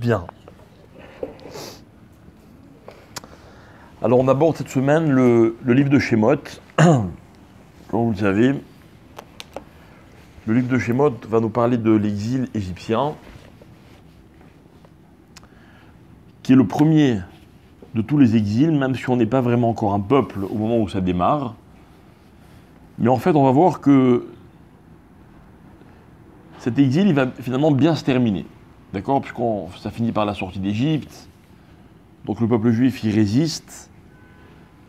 Bien. Alors on aborde cette semaine le livre de Shemot. Comme vous le savez, le livre de Shemot va nous parler de l'exil égyptien, qui est le premier de tous les exils, même si on n'est pas vraiment encore un peuple au moment où ça démarre. Mais en fait, on va voir que cet exil, il va finalement bien se terminer. D'accord? Puisqu'on ça finit par la sortie d'Égypte. Donc le peuple juif, il résiste.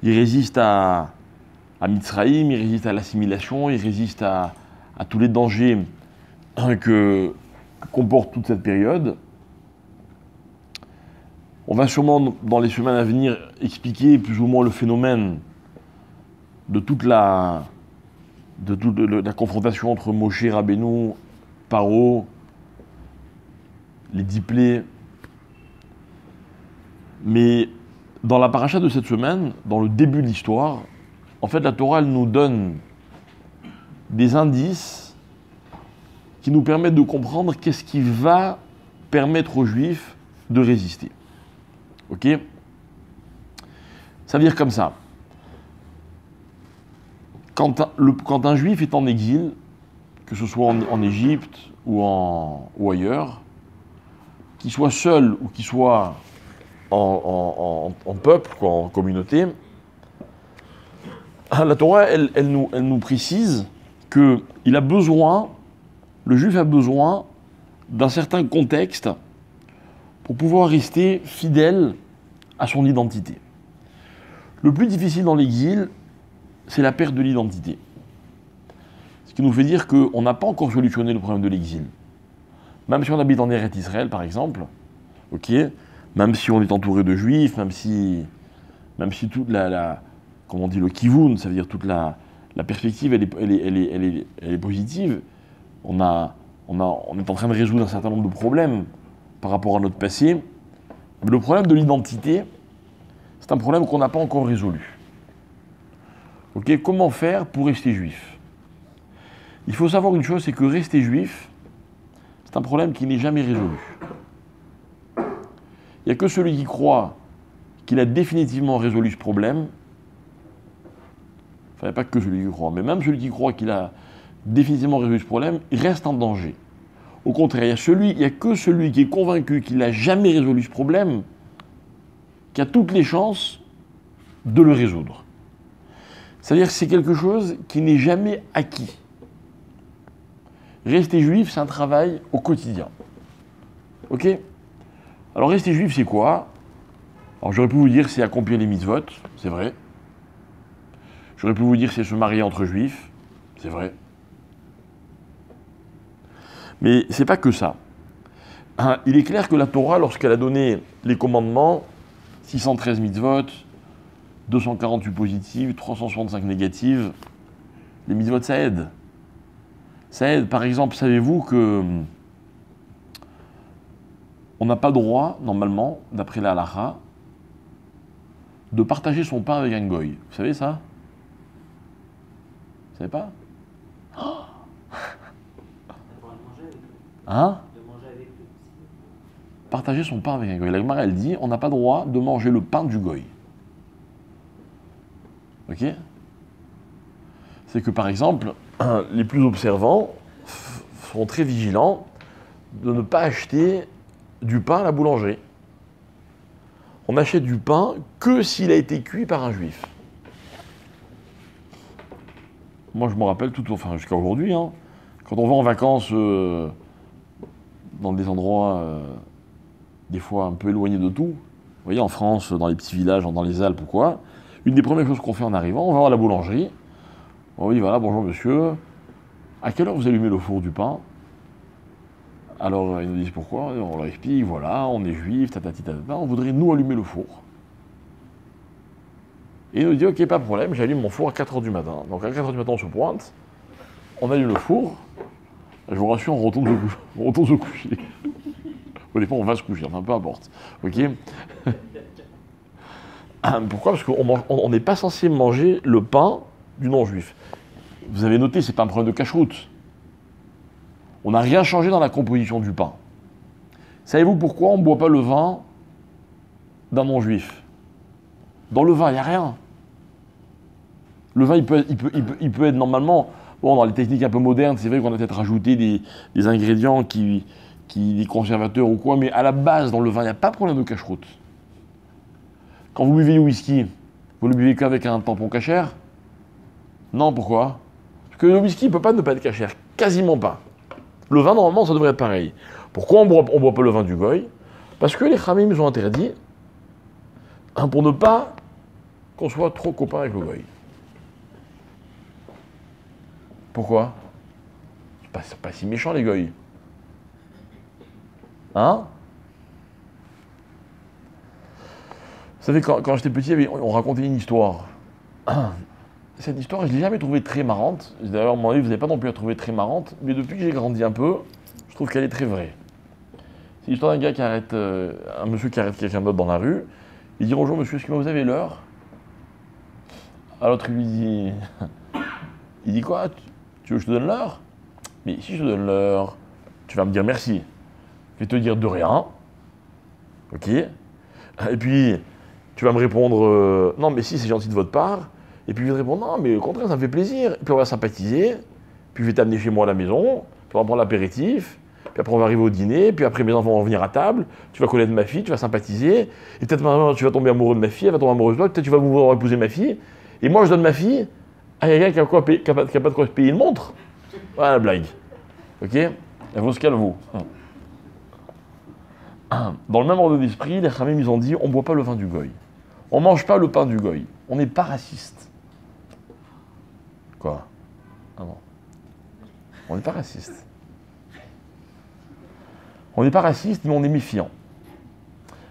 Il résiste à Mitzraïm, il résiste à l'assimilation, il résiste à tous les dangers que comporte toute cette période. On va sûrement, dans les semaines à venir, expliquer plus ou moins le phénomène de toute la confrontation entre Moshe Rabbeinu, Paro, les 10 plaies. Mais dans la paracha de cette semaine, dans le début de l'histoire, en fait, la Torah, elle nous donne des indices qui nous permettent de comprendre qu'est-ce qui va permettre aux Juifs de résister. Ok? Ça veut dire comme ça. Quand un Juif est en exil, que ce soit en Égypte ou ailleurs, qu'il soit seul ou qu'il soit en peuple, quoi, en communauté, la Torah, elle nous précise que le Juif a besoin d'un certain contexte pour pouvoir rester fidèle à son identité. Le plus difficile dans l'exil, c'est la perte de l'identité. Ce qui nous fait dire qu'on n'a pas encore solutionné le problème de l'exil. Même si on habite en Eretz Israël, par exemple, ok, même si on est entouré de Juifs, même si toute comme on dit, le kivun, ça veut dire toute la perspective, elle est positive. On est en train de résoudre un certain nombre de problèmes par rapport à notre passé. Mais le problème de l'identité, c'est un problème qu'on n'a pas encore résolu. Ok, comment faire pour rester juif? Il faut savoir une chose, c'est que rester juif, c'est un problème qui n'est jamais résolu. Il n'y a que celui qui croit qu'il a définitivement résolu ce problème. Enfin, il n'y a pas que celui qui croit, mais même celui qui croit qu'il a définitivement résolu ce problème, il reste en danger. Au contraire, il n'y a que celui qui est convaincu qu'il n'a jamais résolu ce problème qui a toutes les chances de le résoudre. C'est-à-dire que c'est quelque chose qui n'est jamais acquis. Rester juif, c'est un travail au quotidien. Ok? Alors rester juif, c'est quoi? Alors j'aurais pu vous dire c'est accomplir les mitzvot, c'est vrai. J'aurais pu vous dire c'est se marier entre juifs, c'est vrai. Mais c'est pas que ça. Il est clair que la Torah, lorsqu'elle a donné les commandements, 613 mitzvot, 248 positives, 365 négatives, les mitzvot, ça aide. Ça aide. Par exemple, savez-vous que on n'a pas le droit, normalement, d'après la halakha, de partager son pain avec un goy. Vous savez ça? Vous savez pas? Hein? Partager son pain avec un goy. La Gemara, elle dit, on n'a pas le droit de manger le pain du goy. Ok? C'est que par exemple, les plus observants sont très vigilants de ne pas acheter du pain à la boulangerie. On n'achète du pain que s'il a été cuit par un juif. Moi, je me rappelle jusqu'à aujourd'hui, hein, quand on va en vacances dans des endroits des fois un peu éloignés de tout, vous voyez, en France, dans les petits villages, dans les Alpes ou quoi, une des premières choses qu'on fait en arrivant, on va voir la boulangerie. On dit, voilà, bonjour monsieur, à quelle heure vous allumez le four du pain? Alors ils nous disent pourquoi, on leur explique, voilà, on est juif, tatati tatata, on voudrait nous allumer le four. Et il nous dit, ok, pas de problème, j'allume mon four à 4h du matin. Donc à 4h du matin, on se pointe, on allume le four, je vous rassure, on retourne se coucher. Au départ, on va se coucher, enfin peu importe. Ok? Pourquoi? Parce qu'on n'est pas censé manger le pain du non-juif. Vous avez noté, c'est pas un problème de cache-route. On n'a rien changé dans la composition du pain. Savez-vous pourquoi on ne boit pas le vin d'un non-juif? Dans le vin, il n'y a rien. Le vin, il peut être normalement... Bon, dans les techniques un peu modernes, c'est vrai qu'on a peut-être rajouté des ingrédients des conservateurs ou quoi, mais à la base, dans le vin, il n'y a pas de problème de cacheroute. Quand vous buvez du whisky, vous le buvez qu'avec un tampon cachère? Non, pourquoi? Parce que le whisky ne peut pas ne pas être cachère, quasiment pas. Le vin, normalement, ça devrait être pareil. Pourquoi on boit pas le vin du goy? Parce que les khamim nous ont interdit, pour ne pas qu'on soit trop copain avec le goy. Pourquoi? C'est pas si méchant, les goy. Hein? Vous savez, quand j'étais petit, on racontait une histoire. Cette histoire, je ne l'ai jamais trouvée très marrante. D'ailleurs, à mon avis, vous n'avez pas non plus la trouver très marrante. Mais depuis que j'ai grandi un peu, je trouve qu'elle est très vraie. C'est l'histoire d'un gars qui arrête, un monsieur qui arrête quelqu'un d'autre dans la rue. Il dit: bonjour monsieur, est-ce que vous avez l'heure? À l'autre, il lui dit... Il dit quoi? Tu veux que je te donne l'heure? Mais si je te donne l'heure, tu vas me dire merci. Je vais te dire de rien. Ok? Et puis, tu vas me répondre non, mais si, c'est gentil de votre part. Et puis, je vais te répondre non, mais au contraire, ça me fait plaisir. Et puis, on va sympathiser. Puis, je vais t'amener chez moi à la maison. Puis, on va prendre l'apéritif. Puis après, on va arriver au dîner. Puis après, mes enfants vont venir à table. Tu vas connaître ma fille, tu vas sympathiser. Et peut-être maintenant, tu vas tomber amoureux de ma fille, elle va tomber amoureuse de toi. Peut-être tu vas vouloir épouser ma fille. Et moi, je donne ma fille à quelqu'un qui n'a pas de quoi se payer une montre. Voilà la blague. Ok? Elle vaut ce qu'elle vaut. Dans le même ordre d'esprit, les khamim, ils ont dit: on ne boit pas le vin du goy. On ne mange pas le pain du goy. On n'est pas raciste. Quoi? Ah non. On n'est pas raciste. On n'est pas raciste, mais on est méfiant.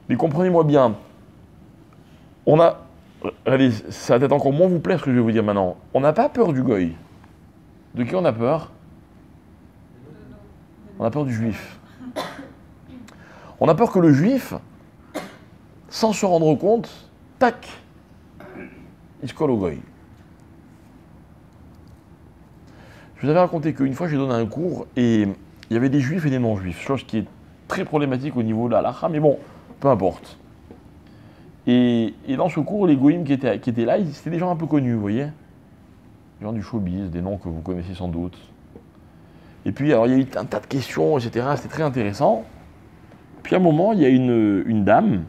Mais comprenez-moi bien, on a... Allez, ça va peut-être encore moins vous plaire ce que je vais vous dire maintenant. On n'a pas peur du goy. De qui on a peur? On a peur du juif. On a peur que le juif, sans se rendre compte, tac, il se colle au goy. Je vous avais raconté qu'une fois j'ai donné un cours et il y avait des juifs et des non-juifs, chose qui est très problématique au niveau de la halakha, mais bon, peu importe. Et dans ce cours, les goïms qui étaient là, c'était des gens un peu connus, vous voyez? Des gens du showbiz, des noms que vous connaissez sans doute. Et puis, alors, il y a eu un tas de questions, etc. C'était très intéressant. Puis, à un moment, il y a une dame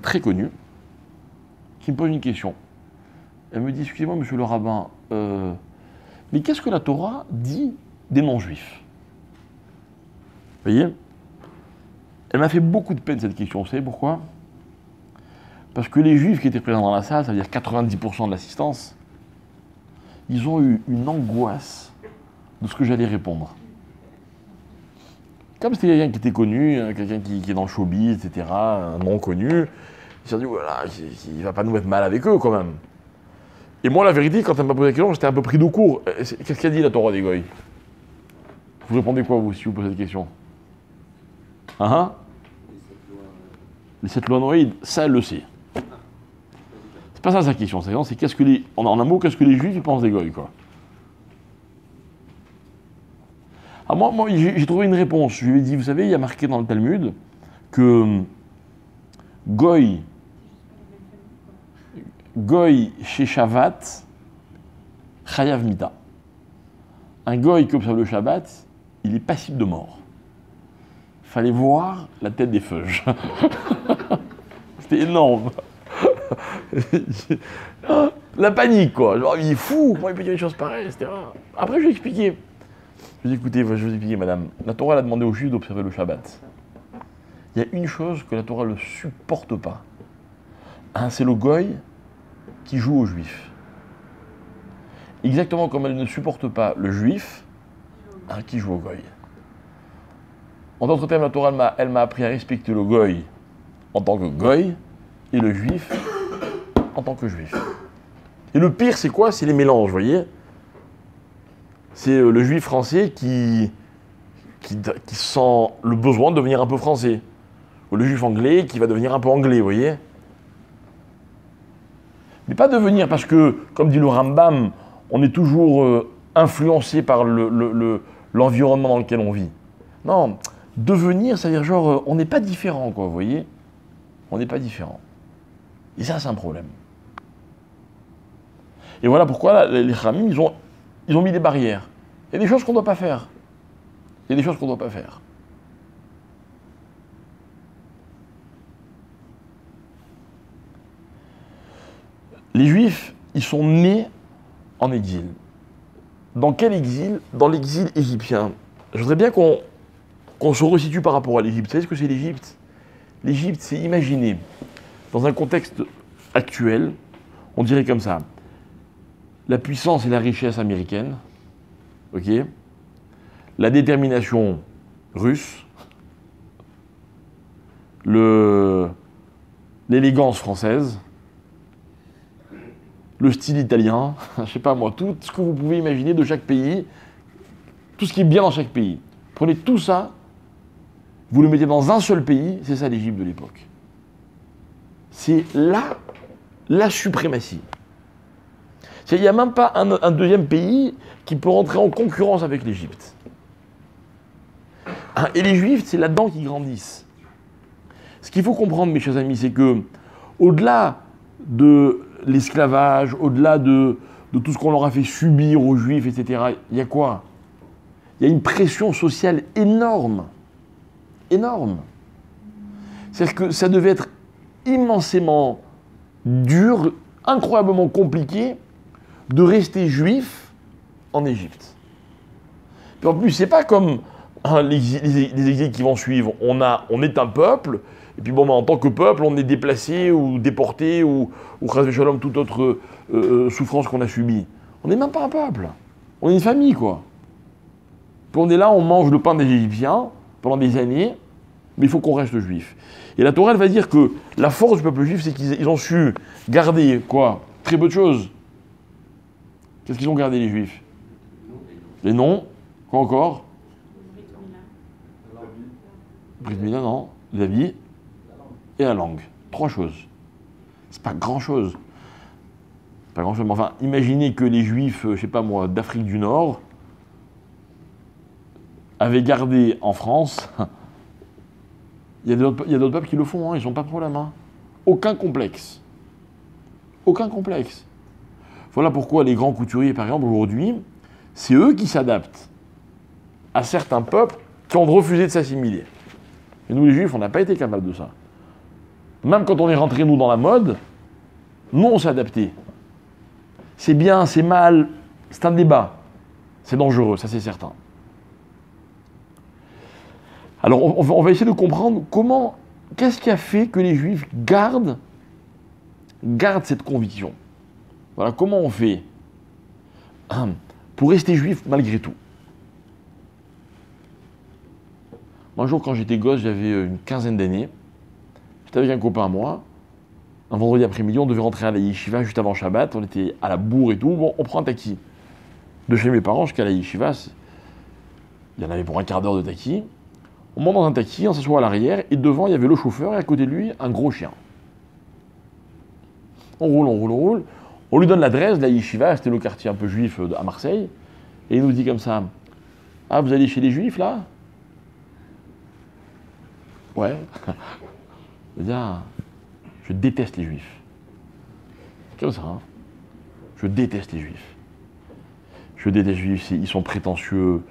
très connue, qui me pose une question. Elle me dit: excusez-moi, monsieur le rabbin, mais qu'est-ce que la Torah dit des non-juifs? Vous voyez? Elle m'a fait beaucoup de peine, cette question. Vous savez pourquoi? Parce que les juifs qui étaient présents dans la salle, ça veut dire 90% de l'assistance, ils ont eu une angoisse de ce que j'allais répondre. Comme c'était quelqu'un qui était connu, quelqu'un qui est dans le showbiz, etc., un nom connu, ils se sont dit: voilà, il ne va pas nous mettre mal avec eux quand même. Et moi, la vérité, quand elle m'a posé la question, j'étais un peu pris de court. Qu'est-ce qu'a dit la Torah des goy? Vous répondez quoi, vous, si vous posez cette question? Hein? Les 7 lois noaïdes, ça, elle le sait. C'est pas ça sa question. C'est qu'est-ce que les... En un mot, qu'est-ce que les juifs ils pensent des goy, quoi. Alors moi j'ai trouvé une réponse. Je lui ai dit: vous savez, il y a marqué dans le Talmud que goy chez Shabbat, chayav mita. Un goy qui observe le Shabbat, il est passible de mort. Fallait voir la tête des feuges. C'était énorme. La panique, quoi. Genre, il est fou, comment il peut dire des choses pareilles, etc. Après, je lui ai expliqué. Je lui ai dit: écoutez, je vais vous expliquer, madame. La Torah elle a demandé aux Juifs d'observer le Shabbat. Il y a une chose que la Torah ne supporte pas. C'est le goy qui joue aux Juifs. Exactement comme elle ne supporte pas le Juif qui joue au goy. En d'autres termes, la Torah elle m'a appris à respecter le goy en tant que goy et le Juif en tant que Juif. Et le pire, c'est quoi? C'est les mélanges, vous voyez? C'est le Juif français qui sent le besoin de devenir un peu français. Ou le Juif anglais qui va devenir un peu anglais, vous voyez? Mais pas devenir, parce que, comme dit le Rambam, on est toujours influencé par l'environnement dans lequel on vit. Non, devenir, c'est-à-dire genre, on n'est pas différent, quoi, vous voyez? On n'est pas différent. Et ça, c'est un problème. Et voilà pourquoi là, les Khamim, ils ont mis des barrières. Il y a des choses qu'on ne doit pas faire. Il y a des choses qu'on ne doit pas faire. Les Juifs, ils sont nés en exil. Dans quel exil? Dans l'exil égyptien. Je voudrais bien qu'on se resitue par rapport à l'Égypte. Vous savez ce que c'est l'Égypte? L'Égypte, c'est imaginer, dans un contexte actuel, on dirait comme ça, la puissance et la richesse américaine, ok, la détermination russe, l'élégance française, le style italien, je sais pas moi, tout ce que vous pouvez imaginer de chaque pays, tout ce qui est bien dans chaque pays. Prenez tout ça, vous le mettez dans un seul pays, c'est ça l'Égypte de l'époque. C'est la suprématie. Il n'y a même pas un deuxième pays qui peut rentrer en concurrence avec l'Égypte. Et les Juifs, c'est là-dedans qu'ils grandissent. Ce qu'il faut comprendre, mes chers amis, c'est que, au-delà de l'esclavage, au-delà de tout ce qu'on leur a fait subir aux Juifs, etc., il y a quoi? Il y a une pression sociale énorme. Énorme. C'est-à-dire que ça devait être immensément dur, incroyablement compliqué de rester juif en Égypte. Puis en plus, c'est pas comme les exils qui vont suivre. On est un peuple, et puis bon, en tant que peuple, on est déplacé ou déporté ou shalom, toute autre souffrance qu'on a subie. On n'est même pas un peuple. On est une famille, quoi. Puis on est là, on mange le pain des Égyptiens pendant des années, mais il faut qu'on reste juif. Et la Torah, elle va dire que la force du peuple juif, c'est qu'ils ont su garder, quoi? Très peu de choses. Qu'est-ce qu'ils ont gardé, les Juifs? Les noms. Quoi encore? Brit Mila, non. La vie et la langue. 3 choses. C'est pas grand-chose. Pas grand-chose. Mais enfin, imaginez que les Juifs, je sais pas moi, d'Afrique du Nord, avaient gardé en France. Il y a d'autres peuples qui le font, hein, ils n'ont pas de problème. Hein. Aucun complexe. Aucun complexe. Voilà pourquoi les grands couturiers, par exemple, aujourd'hui, c'est eux qui s'adaptent à certains peuples qui ont refusé de s'assimiler. Et nous, les Juifs, on n'a pas été capables de ça. Même quand on est rentré, nous, dans la mode, nous, on s'est adapté. C'est bien, c'est mal, c'est un débat. C'est dangereux, ça c'est certain. Alors, on va essayer de comprendre qu'est-ce qui a fait que les Juifs gardent cette conviction. Voilà, comment on fait pour rester juif malgré tout. Un jour, quand j'étais gosse, j'avais une quinzaine d'années, j'étais avec un copain à moi, un vendredi après-midi, on devait rentrer à la yeshiva juste avant Shabbat, on était à la bourre et tout, bon, on prend un taxi. De chez mes parents jusqu'à la yeshiva, il y en avait pour un quart d'heure de taxi. On monte dans un taxi, on s'assoit à l'arrière, et devant, il y avait le chauffeur, et à côté de lui, un gros chien. On roule. On lui donne l'adresse de la yeshiva, c'était le quartier un peu juif à Marseille, et il nous dit comme ça, « Ah, vous allez chez les Juifs, là ?» Ouais. Je déteste les Juifs. Comme ça, hein. Je déteste les Juifs. Je déteste les Juifs, ils sont prétentieux.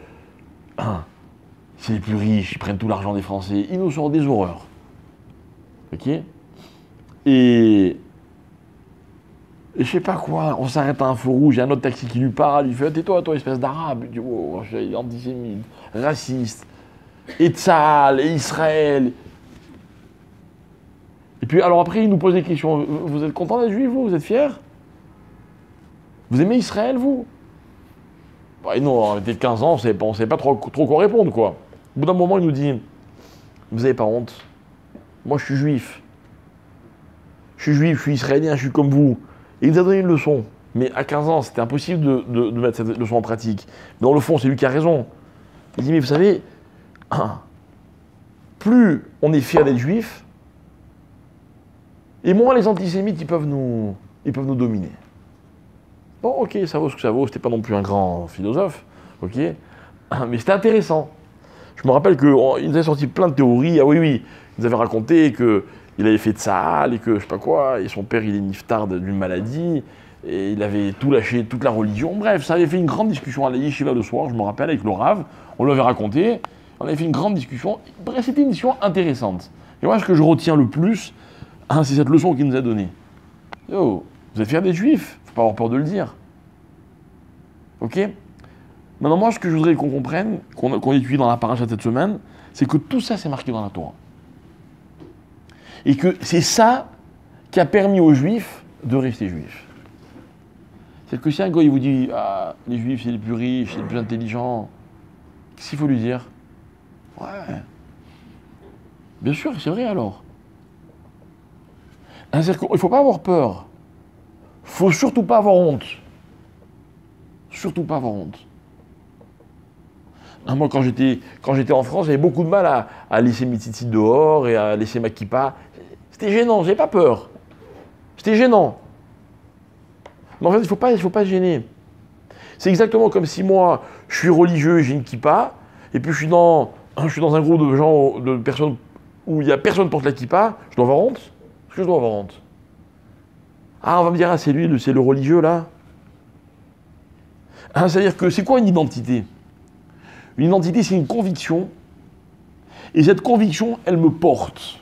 C'est les plus riches, ils prennent tout l'argent des Français. Ils nous sortent des horreurs. Ok? Et je sais pas quoi, on s'arrête à un feu rouge, il y a un autre taxi qui lui parle, il fait « Tais-toi, toi, espèce d'arabe !» Il dit « Oh, antisémite, raciste, et Tzahal, et Israël !» Et puis, alors après, il nous pose des questions. « Vous êtes content d'être juif, vous? Vous êtes fiers? Vous aimez Israël, vous ?» Et non, on était 15 ans, on ne savait pas trop quoi répondre, quoi. Au bout d'un moment, il nous dit « Vous n'avez pas honte? Moi, je suis juif. Je suis israélien, je suis comme vous. » Et il nous a donné une leçon. Mais à 15 ans, c'était impossible de mettre cette leçon en pratique. Mais dans le fond, c'est lui qui a raison. Il dit, mais vous savez, plus on est fier d'être juif, et moins les antisémites, ils peuvent nous dominer. Bon, ok, ça vaut ce que ça vaut. C'était pas non plus un grand philosophe, ok. Mais c'était intéressant. Je me rappelle qu'il nous avait sorti plein de théories. Ah oui, oui, il nous avait raconté qu'il avait fait de Tsahal et que je sais pas quoi, et son père il est niftar d'une maladie, et il avait tout lâché, toute la religion. Bref, ça avait fait une grande discussion à la yeshiva le soir, je me rappelle, avec le Rav. On l'avait raconté, on avait fait une grande discussion. Bref, c'était une discussion intéressante. Et moi, ce que je retiens le plus, hein, c'est cette leçon qu'il nous a donnée. Yo, vous êtes fiers des juifs, faut pas avoir peur de le dire. Ok? Maintenant, moi, ce que je voudrais qu'on comprenne, qu'on étudie dans la paracha cette semaine, c'est que tout ça, c'est marqué dans la Torah. Et que c'est ça qui a permis aux juifs de rester juifs. C'est que si un gars, il vous dit « Ah, les juifs, c'est les plus riches, c'est les plus intelligents », qu'est-ce qu'il faut lui dire? Ouais. Bien sûr, c'est vrai alors. Il ne faut pas avoir peur. Il ne faut surtout pas avoir honte. Surtout pas avoir honte. Moi, quand j'étais en France, j'avais beaucoup de mal à laisser mes tzitzit dehors et à laisser ma kippa. C'était gênant, j'avais pas peur. C'était gênant. Mais en fait, il ne faut pas se gêner. C'est exactement comme si moi, je suis religieux, j'ai une kippa, et puis je suis dans un groupe de gens, de personnes où il n'y a personne qui porte la kippa, je dois avoir honte? Est-ce que je dois avoir honte? Ah, on va me dire, ah, c'est lui, c'est le religieux là. Ah, c'est-à-dire que c'est quoi une identité? Une identité, c'est une conviction, et cette conviction, elle me porte.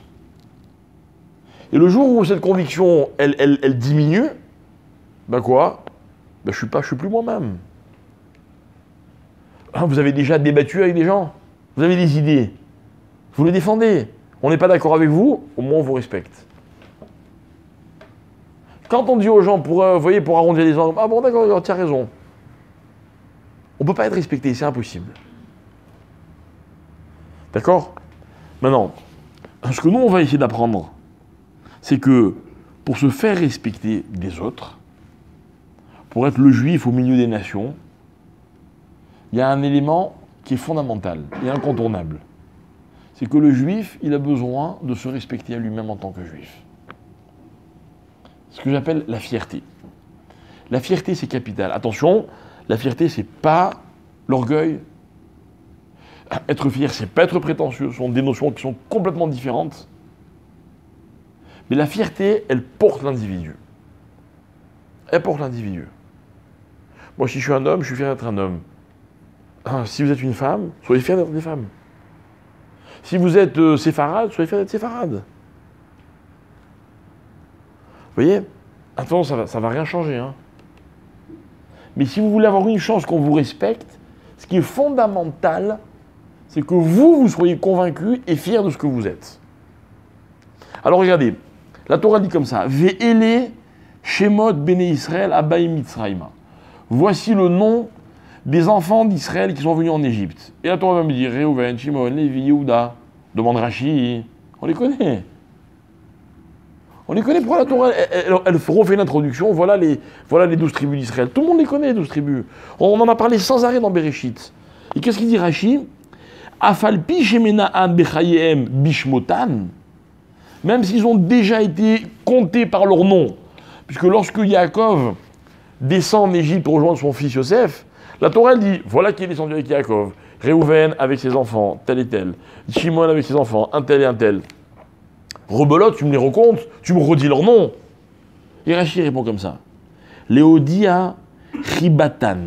Et le jour où cette conviction, elle diminue, ben quoi? Ben je suis plus moi-même. Ah, vous avez déjà débattu avec des gens, vous avez des idées, vous les défendez. On n'est pas d'accord avec vous, au moins on vous respecte. Quand on dit aux gens, pour arrondir les angles, ah bon d'accord, tu as raison. On ne peut pas être respecté, c'est impossible. D'accord? Maintenant, ce que nous on va essayer d'apprendre, c'est que pour se faire respecter des autres, pour être le juif au milieu des nations, il y a un élément qui est fondamental et incontournable. C'est que le juif, il a besoin de se respecter à lui-même en tant que juif. Ce que j'appelle la fierté. La fierté, c'est capital. Attention, la fierté, c'est pas l'orgueil. Être fier, c'est pas être prétentieux. Ce sont des notions qui sont complètement différentes. Mais la fierté, elle porte l'individu. Elle porte l'individu. Moi, si je suis un homme, je suis fier d'être un homme. Si vous êtes une femme, soyez fiers d'être des femmes. Si vous êtes séfarade, soyez fiers d'être séfarade. Vous voyez? Attention, ça va rien changer. Hein. Mais si vous voulez avoir une chance qu'on vous respecte, ce qui est fondamental, c'est que vous soyez convaincus et fiers de ce que vous êtes. Alors regardez, la Torah dit comme ça, Ve'ele Shemot Bene Israël Abaim Mitzrayma. Voici le nom des enfants d'Israël qui sont venus en Égypte. Et la Torah va me dire, Réhouven, Shimon, Lévi, Yehuda, demande Rashi, on les connaît. On les connaît, pourquoi la Torah, elle refait l'introduction, voilà les 12 tribus d'Israël. Tout le monde les connaît, les 12 tribus. On en a parlé sans arrêt dans Bereshit. Et qu'est-ce qu'il dit Rashi? Afalpi shemena'am bechayem bishmotan, même s'ils ont déjà été comptés par leur nom, puisque lorsque Yaakov descend en Égypte pour rejoindre son fils Yosef, la Torah elle dit, voilà qui est descendu avec Yaakov, Réhouven avec ses enfants, tel et tel, Shimon avec ses enfants, un tel et un tel. Rebelote, tu me les recomptes, tu me redis leur nom. Et Rashi répond comme ça. Léodia Ribatan.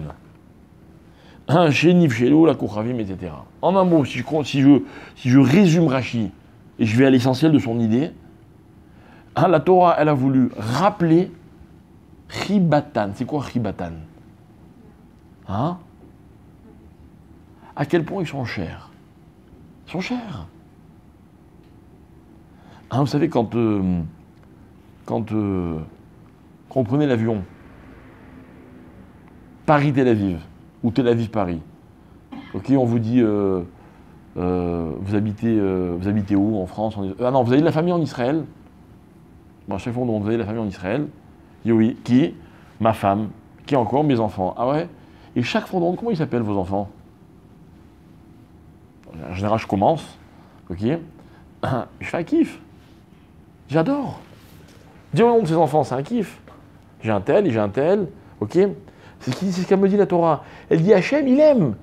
Chez Nifshelo, la Kouchavim, etc. En un mot, si je résume Rashi, et je vais à l'essentiel de son idée, la Torah, elle a voulu rappeler Ribatan. C'est quoi Ribatan? À quel point ils sont chers? Ils sont chers. Vous savez, quand on prenait l'avion, Paris-Tel Aviv, ou Tel Aviv-Paris, ok, on vous dit, vous habitez où en France? Non, vous avez de la famille en Israël. Bon, à chaque fois, vous avez de la famille en Israël. Je dis oui, qui? Ma femme. Qui encore? Mes enfants. Ah ouais? Et chaque fois, comment ils s'appellent vos enfants? En général, je commence, ok, je fais un kiff. J'adore. Dire le nom de ses enfants, c'est un kiff. J'ai un tel et j'ai un tel, ok. C'est ce qu'elle me dit la Torah. Elle dit Hachem, il aime.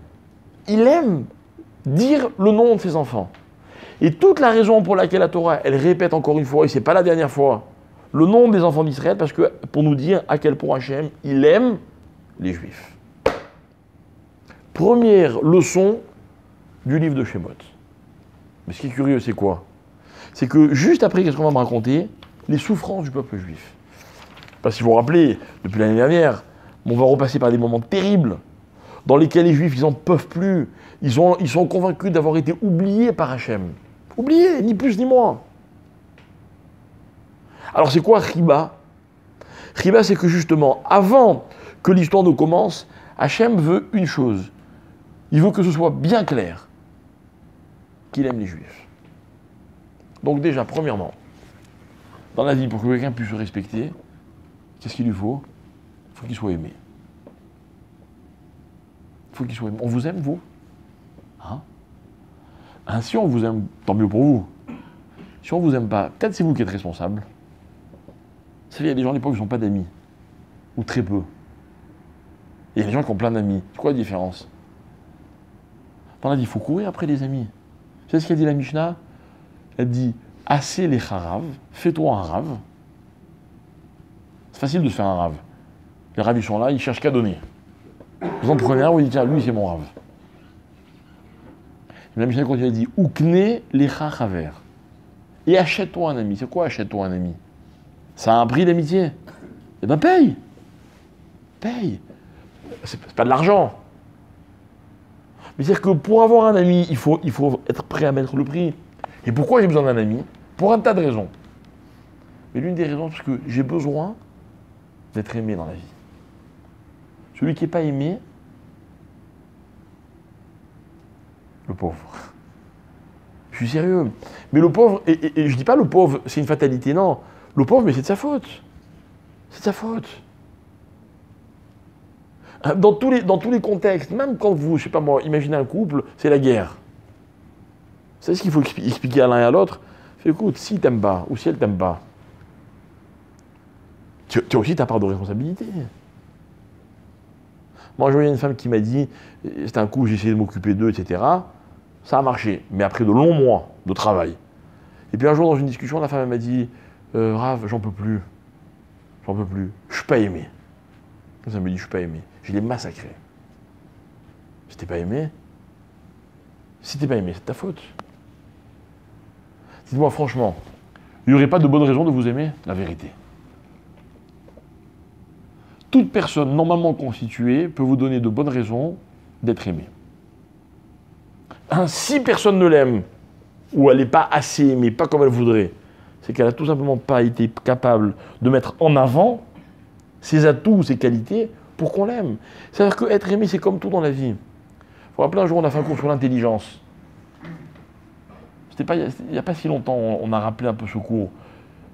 Il aime dire le nom de ses enfants. Et toute la raison pour laquelle la Torah, elle répète encore une fois, et ce n'est pas la dernière fois, le nom des enfants d'Israël, parce que pour nous dire à quel point Hachem, il aime les Juifs. Première leçon du livre de Shemot. Mais ce qui est curieux, c'est quoi? C'est que juste après, qu'est-ce qu'on va me raconter? Les souffrances du peuple juif. Parce qu'il faut vous rappeler, depuis l'année dernière, on va repasser par des moments terribles dans lesquels les Juifs, ils n'en peuvent plus. Ils sont convaincus d'avoir été oubliés par Hachem. Oubliés, ni plus ni moins. Alors c'est quoi Riba? Riba, c'est que justement, avant que l'histoire ne commence, Hachem veut une chose. Il veut que ce soit bien clair qu'il aime les Juifs. Donc déjà, premièrement, dans la vie, pour que quelqu'un puisse se respecter, qu'est-ce qu'il lui faut? Il faut qu'il soit aimé. Il faut qu'il soit aimé. On vous aime, vous? Hein, si on vous aime, tant mieux pour vous. Si on ne vous aime pas, peut-être c'est vous qui êtes responsable. Vous savez, il y a des gens à l'époque qui n'ont pas d'amis. Ou très peu. Et il y a des gens qui ont plein d'amis. C'est quoi la différence? On a dit, il faut courir après les amis. Tu sais ce qu'a dit la Mishnah? Elle dit, assez les harav, fais-toi un rave. C'est facile de se faire un rave. Les raves, ils sont là, ils cherchent qu'à donner. Vous en prenez un, vous dites, tiens, lui, c'est mon rave. Et la Mishnah continue, elle dit, ukne les haver. Et achète-toi un ami. C'est quoi achète-toi un ami? Ça a un prix d'amitié. Eh ben paye. Paye. C'est pas de l'argent. Mais c'est-à-dire que pour avoir un ami, il faut être prêt à mettre le prix. Et pourquoi j'ai besoin d'un ami? Pour un tas de raisons. Mais l'une des raisons, c'est que j'ai besoin d'être aimé dans la vie. Celui qui n'est pas aimé, le pauvre. Je suis sérieux. Mais le pauvre, et je ne dis pas le pauvre, c'est une fatalité, non. Le pauvre, mais c'est de sa faute. C'est de sa faute. Dans tous les contextes, même quand vous, je sais pas moi, imaginez un couple, c'est la guerre. Vous savez ce qu'il faut expliquer à l'un et à l'autre? Écoute, s'il t'aime pas, ou si elle t'aime pas, tu as aussi ta part de responsabilité. Moi, je voyais une femme qui m'a dit, c'était un coup, j'ai essayé de m'occuper d'eux, etc. Ça a marché, mais après de longs mois de travail. Et puis un jour, dans une discussion, la femme elle m'a dit, Rav, j'en peux plus. J'en peux plus. Je suis pas aimé. Ça me dit, je suis pas aimé. Je l'ai massacré. Si t'es pas aimé, c'est de ta faute. Dites-moi franchement, il n'y aurait pas de bonne raison de vous aimer? La vérité. Toute personne normalement constituée peut vous donner de bonnes raisons d'être aimée. Si personne ne l'aime, ou elle n'est pas assez aimée, pas comme elle voudrait, c'est qu'elle n'a tout simplement pas été capable de mettre en avant ses atouts, ses qualités, pour qu'on l'aime. C'est-à-dire qu'être aimé, c'est comme tout dans la vie. Vous vous rappelez, un jour, on a fait un cours sur l'intelligence. Il n'y a pas si longtemps, on a rappelé un peu ce cours.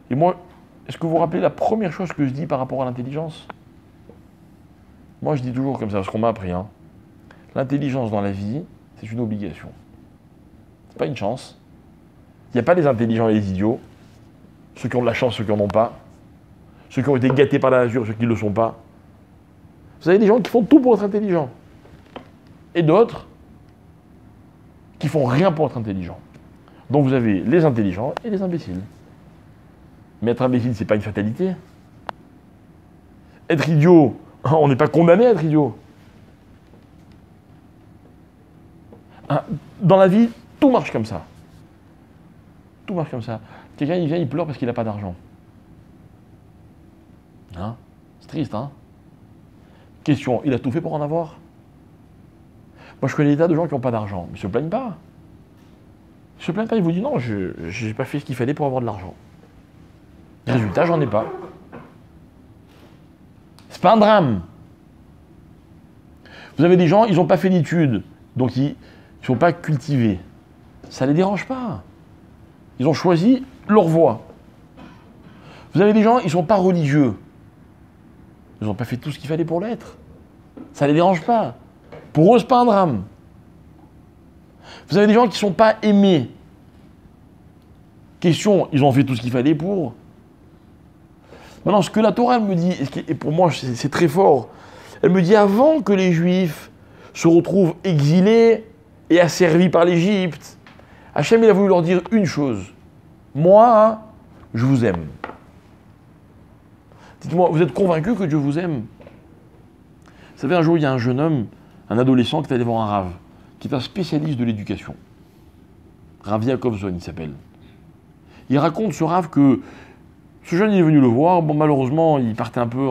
Et moi, est-ce que vous vous rappelez la première chose que je dis par rapport à l'intelligence? Moi, je dis toujours comme ça, ce qu'on m'a appris. Hein. L'intelligence dans la vie, c'est une obligation. C'est pas une chance. Il n'y a pas les intelligents et les idiots. Ceux qui ont de la chance, ceux qui n'en ont pas. Ceux qui ont été gâtés par la nature, ceux qui ne le sont pas. Vous avez des gens qui font tout pour être intelligents. Et d'autres qui font rien pour être intelligents. Donc vous avez les intelligents et les imbéciles. Mais être imbécile, c'est pas une fatalité. Être idiot, on n'est pas condamné à être idiot. Dans la vie, tout marche comme ça. Tout marche comme ça. Quelqu'un, il vient, il pleure parce qu'il n'a pas d'argent. Hein? C'est triste, hein? Question, il a tout fait pour en avoir? Moi, je connais des tas de gens qui n'ont pas d'argent, mais ils ne se plaignent pas. Ils ne se plaignent pas, ils vous disent non, je n'ai pas fait ce qu'il fallait pour avoir de l'argent. Résultat, j'en ai pas. C'est pas un drame. Vous avez des gens, ils n'ont pas fait d'études, donc ils ne sont pas cultivés. Ça ne les dérange pas. Ils ont choisi leur voie. Vous avez des gens, ils ne sont pas religieux. Ils n'ont pas fait tout ce qu'il fallait pour l'être. Ça ne les dérange pas. Pour eux, ce n'est pas un drame. Vous avez des gens qui ne sont pas aimés. Question, ils ont fait tout ce qu'il fallait pour. Maintenant, ce que la Torah me dit, et pour moi c'est très fort, elle me dit avant que les Juifs se retrouvent exilés et asservis par l'Égypte. Hachem, il a voulu leur dire une chose. Moi, hein, je vous aime. Dites-moi, vous êtes convaincus que Dieu vous aime? Vous savez, un jour, il y a un jeune homme, un adolescent qui est allé voir un rave, qui est un spécialiste de l'éducation. Rav Yakovson, il s'appelle. Il raconte, ce rave, que ce jeune, il est venu le voir. Bon, malheureusement, il partait un peu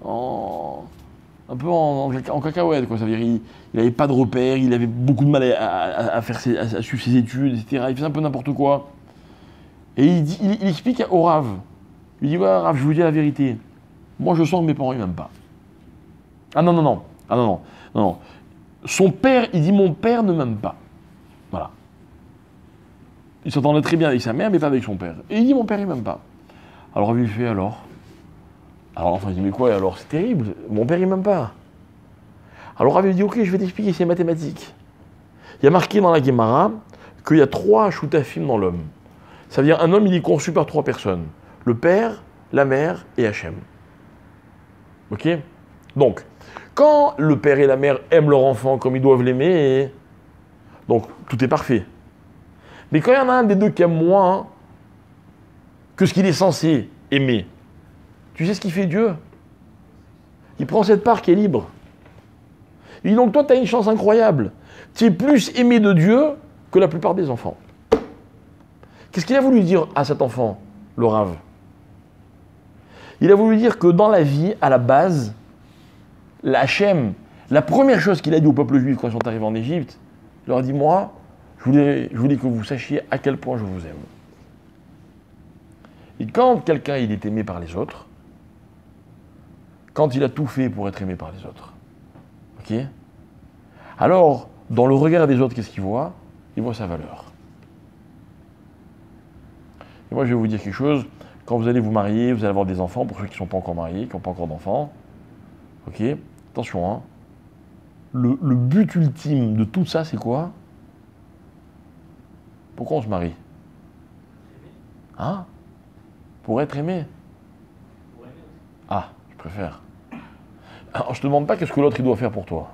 en cacahuète, quoi. Ça veut dire, il n'avait pas de repères, il avait beaucoup de mal à suivre ses études, etc. Il faisait un peu n'importe quoi. Et il explique au Rav. Il dit, ouais, Rav, je vous dis la vérité. Moi, je sens que mes parents, ils m'aiment pas. Ah non, non, non. Ah non, non. Non, non. Son père, il dit, mon père ne m'aime pas. Voilà. Il s'entendait très bien avec sa mère, mais pas avec son père. Et il dit, mon père, il m'aime pas. Alors, il lui fait, alors l'enfant, il dit, mais quoi, alors, c'est terrible. Mon père, il m'aime pas. Alors, Rav lui dit, ok, je vais t'expliquer, c'est mathématique. Il y a marqué dans la Gemara qu'il y a 3 shutafim dans l'homme. Ça veut dire, un homme, il est conçu par 3 personnes. Le père, la mère et Hachem. Ok? Donc, quand le père et la mère aiment leur enfant comme ils doivent l'aimer, donc tout est parfait. Mais quand il y en a un des deux qui aime moins que ce qu'il est censé aimer, tu sais ce qu'il fait Dieu? Il prend cette part qui est libre. Il dit donc toi tu as une chance incroyable. Tu es plus aimé de Dieu que la plupart des enfants. Qu'est-ce qu'il a voulu dire à cet enfant, le Rav? Il a voulu dire que dans la vie, à la base, Hachem, la première chose qu'il a dit au peuple juif quand ils sont arrivés en Égypte, il leur a dit, moi, je voulais que vous sachiez à quel point je vous aime. Et quand quelqu'un il est aimé par les autres, quand il a tout fait pour être aimé par les autres, ok? Alors, dans le regard des autres, qu'est-ce qu'il voit? Il voit sa valeur. Et moi, je vais vous dire quelque chose. Quand vous allez vous marier, vous allez avoir des enfants, pour ceux qui ne sont pas encore mariés, qui n'ont pas encore d'enfants. Ok? Attention, hein. Le but ultime de tout ça, c'est quoi? Pourquoi on se marie? Hein? Pour être aimé. Ah, je préfère. Alors, je ne te demande pas qu'est-ce que l'autre il doit faire pour toi.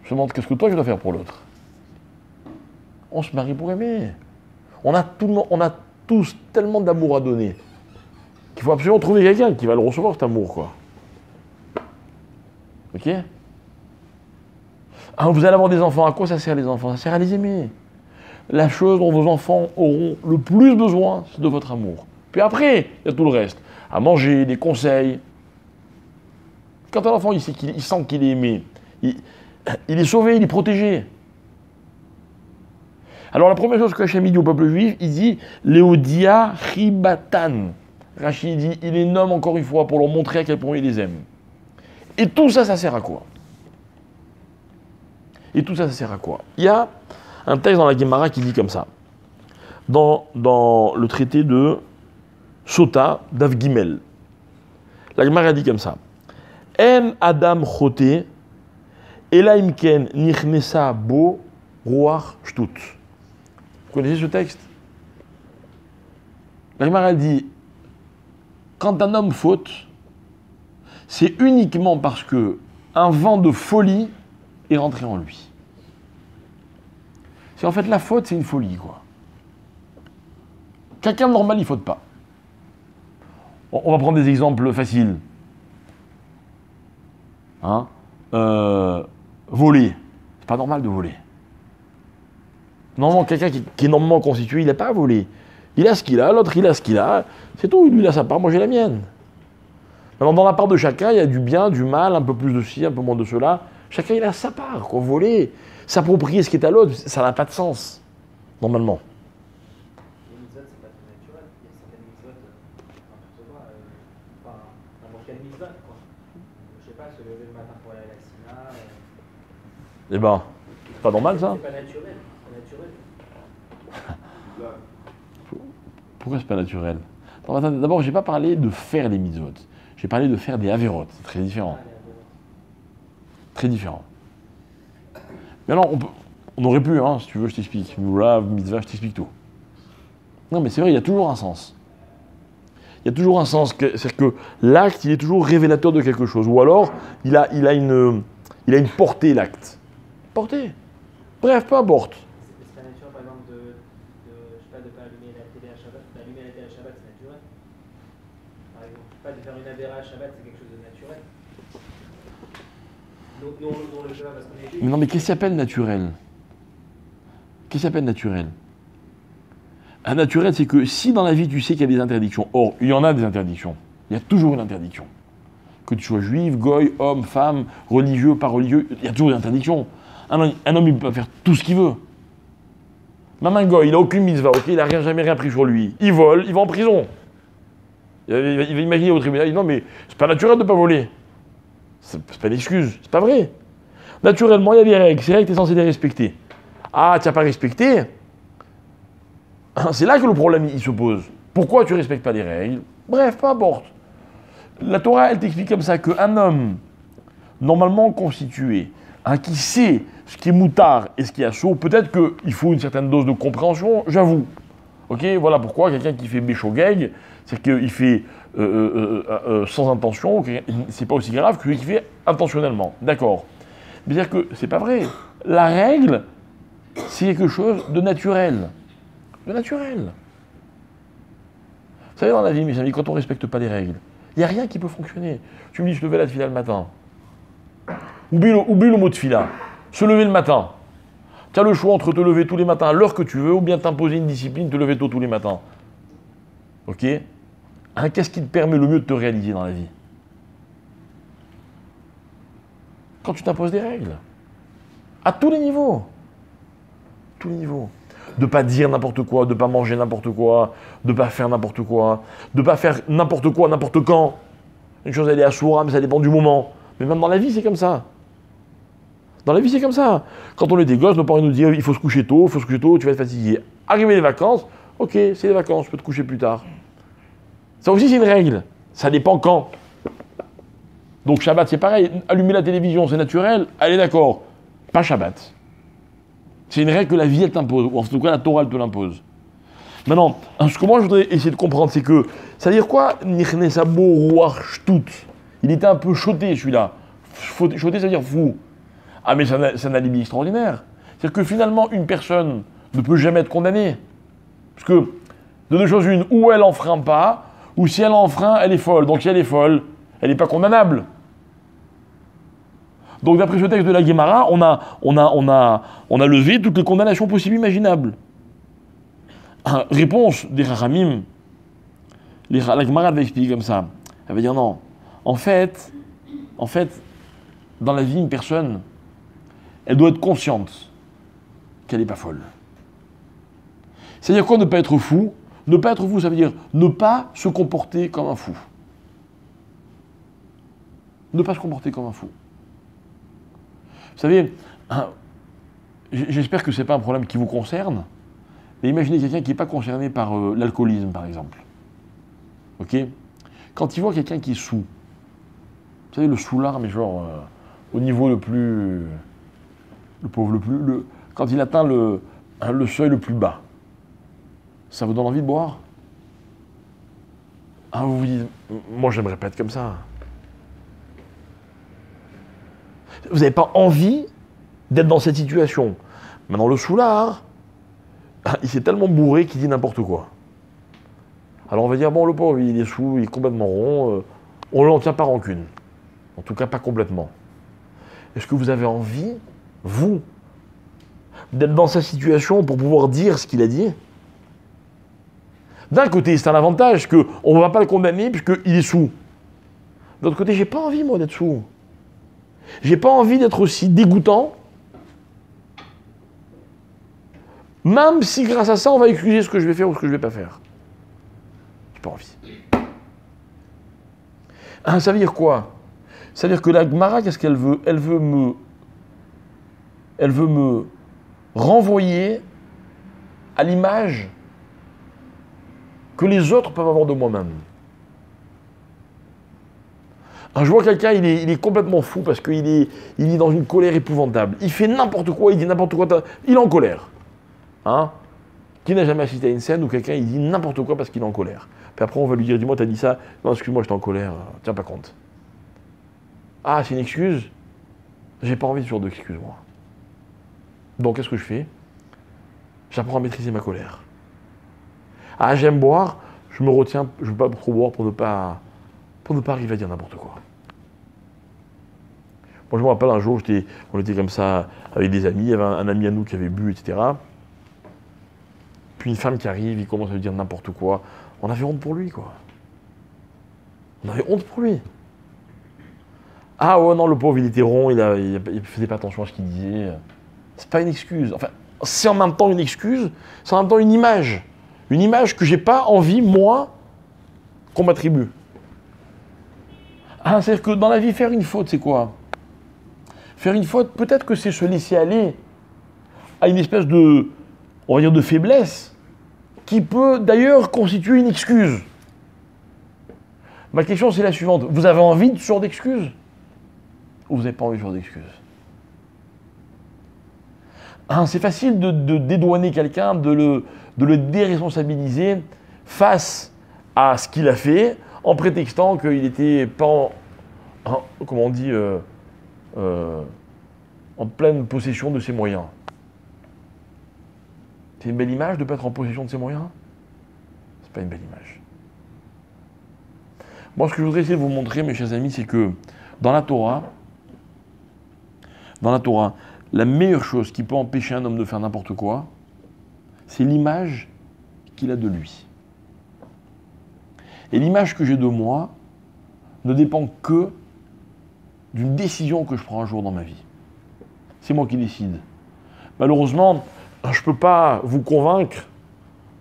Je te demande qu'est-ce que toi tu dois faire pour l'autre. On se marie pour aimer. On a tous tellement d'amour à donner qu'il faut absolument trouver quelqu'un qui va le recevoir, cet amour, quoi. Ok? Alors, vous allez avoir des enfants. À quoi ça sert les enfants? Ça sert à les aimer. La chose dont vos enfants auront le plus besoin, c'est de votre amour. Puis après, il y a tout le reste. À manger, des conseils. Quand un enfant il sent qu'il est aimé, il est sauvé, il est protégé. Alors la première chose que Hachem dit au peuple juif, il dit « Léodia Ribatan ». Rachid dit « Il les nomme encore une fois pour leur montrer à quel point il les aime ». Et tout ça, ça sert à quoi? Et tout ça, ça sert à quoi? Il y a un texte dans la Gemara qui dit comme ça. Dans le traité de Sota, Dav Gimel. La Gemara dit comme ça. En Adam chote, elaimken nichnesa bo ruach shtut. Vous connaissez ce texte? La Gemara dit, quand un homme faute, c'est uniquement parce que un vent de folie est rentré en lui. C'est en fait la faute, c'est une folie, quoi. Quelqu'un de normal, il ne faute pas. On va prendre des exemples faciles. Hein? Voler. C'est pas normal de voler. Normalement, quelqu'un qui est normalement constitué, il n'a pas à voler. Il a ce qu'il a, l'autre il a ce qu'il a. C'est tout, lui il a sa part, moi j'ai la mienne. Maintenant, dans la part de chacun, il y a du bien, du mal, un peu plus de ci, un peu moins de cela. Chacun il a sa part, quoi. Voler, s'approprier ce qui est à l'autre, ça n'a pas de sens, normalement. Les mitzvot, c'est pas tout naturel. Il y a certaines mitzvot, n'importe quelle mitzvot, quoi. Je sais pas, se lever le matin pour aller à la Sina. Eh ben, c'est pas normal ça? C'est pas naturel. Pourquoi c'est pas naturel? D'abord, j'ai pas parlé de faire les mitzvot. J'ai parlé de faire des avérotes. C'est très différent. Très différent. Mais alors, on aurait pu, hein, si tu veux, je t'explique. Là, mitzvah, je t'explique tout. Non, mais c'est vrai, il y a toujours un sens. Il y a toujours un sens. C'est-à-dire que l'acte, il est toujours révélateur de quelque chose. Ou alors, il a une portée, l'acte. Portée. Bref, peu importe. C'est pas naturel, par exemple, je sais pas, de pas allumer la télé à Shabbat. D'allumer la télé à Shabbat, c'est naturel. Par exemple, je sais pas, de faire une avéra à Shabbat, c'est quelque chose de naturel. Nous, on le fait pas parce qu'on est juif. Non, mais qu'est-ce qui s'appelle naturel? Qu'est-ce qui s'appelle naturel? Un naturel, c'est que si dans la vie tu sais qu'il y a des interdictions, or, il y en a des interdictions, il y a toujours une interdiction. Que tu sois juif, goy, homme, femme, religieux, pas religieux, il y a toujours des interdictions. Un homme, il peut faire tout ce qu'il veut. Même un goy, il n'a aucune mitzvah, ok, il n'a jamais rien pris sur lui. Il vole, il va en prison. Il va imaginer au tribunal, il dit non mais c'est pas naturel de ne pas voler. C'est pas une excuse, c'est pas vrai. Naturellement, il y a des règles, ces règles, tu es censé les respecter. Ah, tu n'as pas respecté? C'est là que le problème il se pose. Pourquoi tu ne respectes pas les règles? Bref, peu importe. La Torah, elle t'explique comme ça qu'un homme normalement constitué, qui sait ce qui est moutard et ce qui est assaut, peut-être qu'il faut une certaine dose de compréhension, j'avoue. Ok, voilà pourquoi quelqu'un qui fait béchogeg, c'est qu'il fait sans intention, c'est pas aussi grave que celui qui fait intentionnellement. D'accord. Mais c'est-à-dire que c'est pas vrai. La règle, c'est quelque chose de naturel. De naturel. Vous savez, dans la vie, mes amis, quand on ne respecte pas les règles, il n'y a rien qui peut fonctionner. Tu me dis, je levais la tefila le matin. Oublie le mot tefila. Se lever le matin. Tu as le choix entre te lever tous les matins à l'heure que tu veux ou bien t'imposer une discipline, te lever tôt tous les matins. Ok? Qu'est-ce qui te permet le mieux de te réaliser dans la vie? Quand tu t'imposes des règles. À tous les niveaux. Tous les niveaux. De ne pas dire n'importe quoi, de ne pas manger n'importe quoi, de ne pas faire n'importe quoi, de ne pas faire n'importe quoi, n'importe quand. Une chose, elle est à Soura, mais ça dépend du moment. Mais même dans la vie, c'est comme ça. Dans la vie, c'est comme ça. Quand on était gosse, nos parents nous disaient il faut se coucher tôt, tu vas être fatigué. Arriver les vacances, ok, c'est les vacances, je peux te coucher plus tard. Ça aussi, c'est une règle. Ça dépend quand. Donc Shabbat, c'est pareil. Allumer la télévision, c'est naturel. Allez, d'accord. Pas Shabbat. C'est une règle que la vie, elle t'impose. Ou en tout cas, la Torah, elle te l'impose. Maintenant, ce que moi, je voudrais essayer de comprendre, c'est que, ça veut dire quoi? Il était un peu choté, celui-là. Choté, ça veut dire fou. Ah, mais c'est un alibi extraordinaire. C'est-à-dire que finalement, une personne ne peut jamais être condamnée. Parce que, de deux choses une, ou elle enfreint pas, ou si elle enfreint, elle est folle. Donc si elle est folle, elle n'est pas condamnable. Donc d'après ce texte de la Guémara, on a levé toutes les condamnations possibles imaginables. Réponse des Rachamim, la Guémara va expliquer comme ça. Elle va dire non. En fait, dans la vie, une personne, elle doit être consciente qu'elle n'est pas folle. C'est-à-dire quoi ne pas être fou? Ne pas être fou, ça veut dire ne pas se comporter comme un fou. Ne pas se comporter comme un fou. Vous savez, j'espère que ce n'est pas un problème qui vous concerne, mais imaginez quelqu'un qui n'est pas concerné par l'alcoolisme, par exemple. Ok? Quand il voit quelqu'un qui est sous, vous savez, le soulard, mais genre au niveau le plus... le pauvre, quand il atteint le seuil le plus bas, ça vous donne envie de boire? Vous vous dites, moi j'aimerais pas être comme ça. Vous n'avez pas envie d'être dans cette situation. Maintenant, le soulard, il s'est tellement bourré qu'il dit n'importe quoi. Alors on va dire, bon, le pauvre, il est sous, il est complètement rond, on ne l'en tient pas rancune. En tout cas, pas complètement. Est-ce que vous avez envie, vous, d'être dans sa situation pour pouvoir dire ce qu'il a dit? D'un côté, c'est un avantage qu'on ne va pas le condamner puisqu'il est sous. D'un autre côté, j'ai pas envie, moi, d'être sous. J'ai pas envie d'être aussi dégoûtant, même si grâce à ça, on va excuser ce que je vais faire ou ce que je ne vais pas faire. J'ai pas envie. Ça veut dire quoi? Ça veut dire que la Gemara, qu'est-ce qu'elle veut? Elle veut me renvoyer à l'image que les autres peuvent avoir de moi-même. Je vois quelqu'un, il est complètement fou parce qu'il est dans une colère épouvantable. Il fait n'importe quoi, il dit n'importe quoi, il est en colère. Qui n'a jamais assisté à une scène où quelqu'un il dit n'importe quoi parce qu'il est en colère? Puis après on va lui dire, dis-moi, t'as dit ça? Non, excuse-moi, j'étais en colère, tiens pas compte. Ah, c'est une excuse? J'ai pas envie de ce genre d'excuse, moi. Donc, qu'est-ce que je fais? J'apprends à maîtriser ma colère. Ah, j'aime boire, je me retiens, je ne veux pas trop boire pour ne pas arriver à dire n'importe quoi. Moi, je me rappelle un jour, on était comme ça avec des amis, il y avait un ami à nous qui avait bu, etc. Puis une femme qui arrive, il commence à lui dire n'importe quoi. On avait honte pour lui, quoi. On avait honte pour lui. Ah ouais, non, le pauvre, il était rond, il faisait pas attention à ce qu'il disait. C'est pas une excuse. Enfin, c'est en même temps une excuse, c'est en même temps une image. Une image que j'ai pas envie, moi, qu'on m'attribue. Ah, c'est-à-dire que dans la vie, faire une faute, c'est quoi? Faire une faute, peut-être que c'est se laisser aller à une espèce de, on va dire, de faiblesse, qui peut d'ailleurs constituer une excuse. Ma question, c'est la suivante. Vous avez envie de ce genre d'excuse? Ou vous n'avez pas envie de ce genre d'excuse? Hein, c'est facile de dédouaner quelqu'un, de le déresponsabiliser face à ce qu'il a fait, en prétextant qu'il n'était pas comment on dit, en pleine possession de ses moyens. C'est une belle image de ne pas être en possession de ses moyens? C'est pas une belle image. Moi, ce que je voudrais essayer de vous montrer, mes chers amis, c'est que dans la Torah, la meilleure chose qui peut empêcher un homme de faire n'importe quoi, c'est l'image qu'il a de lui. Et l'image que j'ai de moi ne dépend que d'une décision que je prends un jour dans ma vie. C'est moi qui décide. Malheureusement, je ne peux pas vous convaincre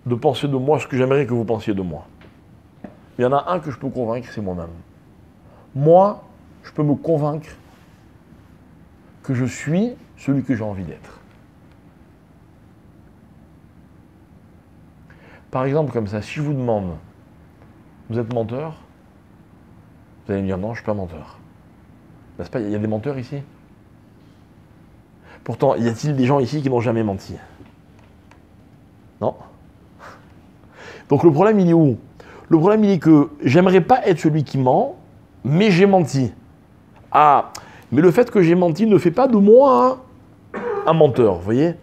de penser de moi ce que j'aimerais que vous pensiez de moi. Il y en a un que je peux convaincre, c'est moi-même. Moi, je peux me convaincre que je suis celui que j'ai envie d'être. Par exemple, comme ça, si je vous demande, vous êtes menteur? Vous allez me dire non, je ne suis pas menteur. N'est-ce pas, il y a des menteurs ici? Pourtant, y a-t-il des gens ici qui n'ont jamais menti? Non? Donc le problème, il est où? Le problème, il est que j'aimerais pas être celui qui ment, mais j'ai menti. Ah, mais le fait que j'ai menti ne fait pas de moi un menteur, vous voyez?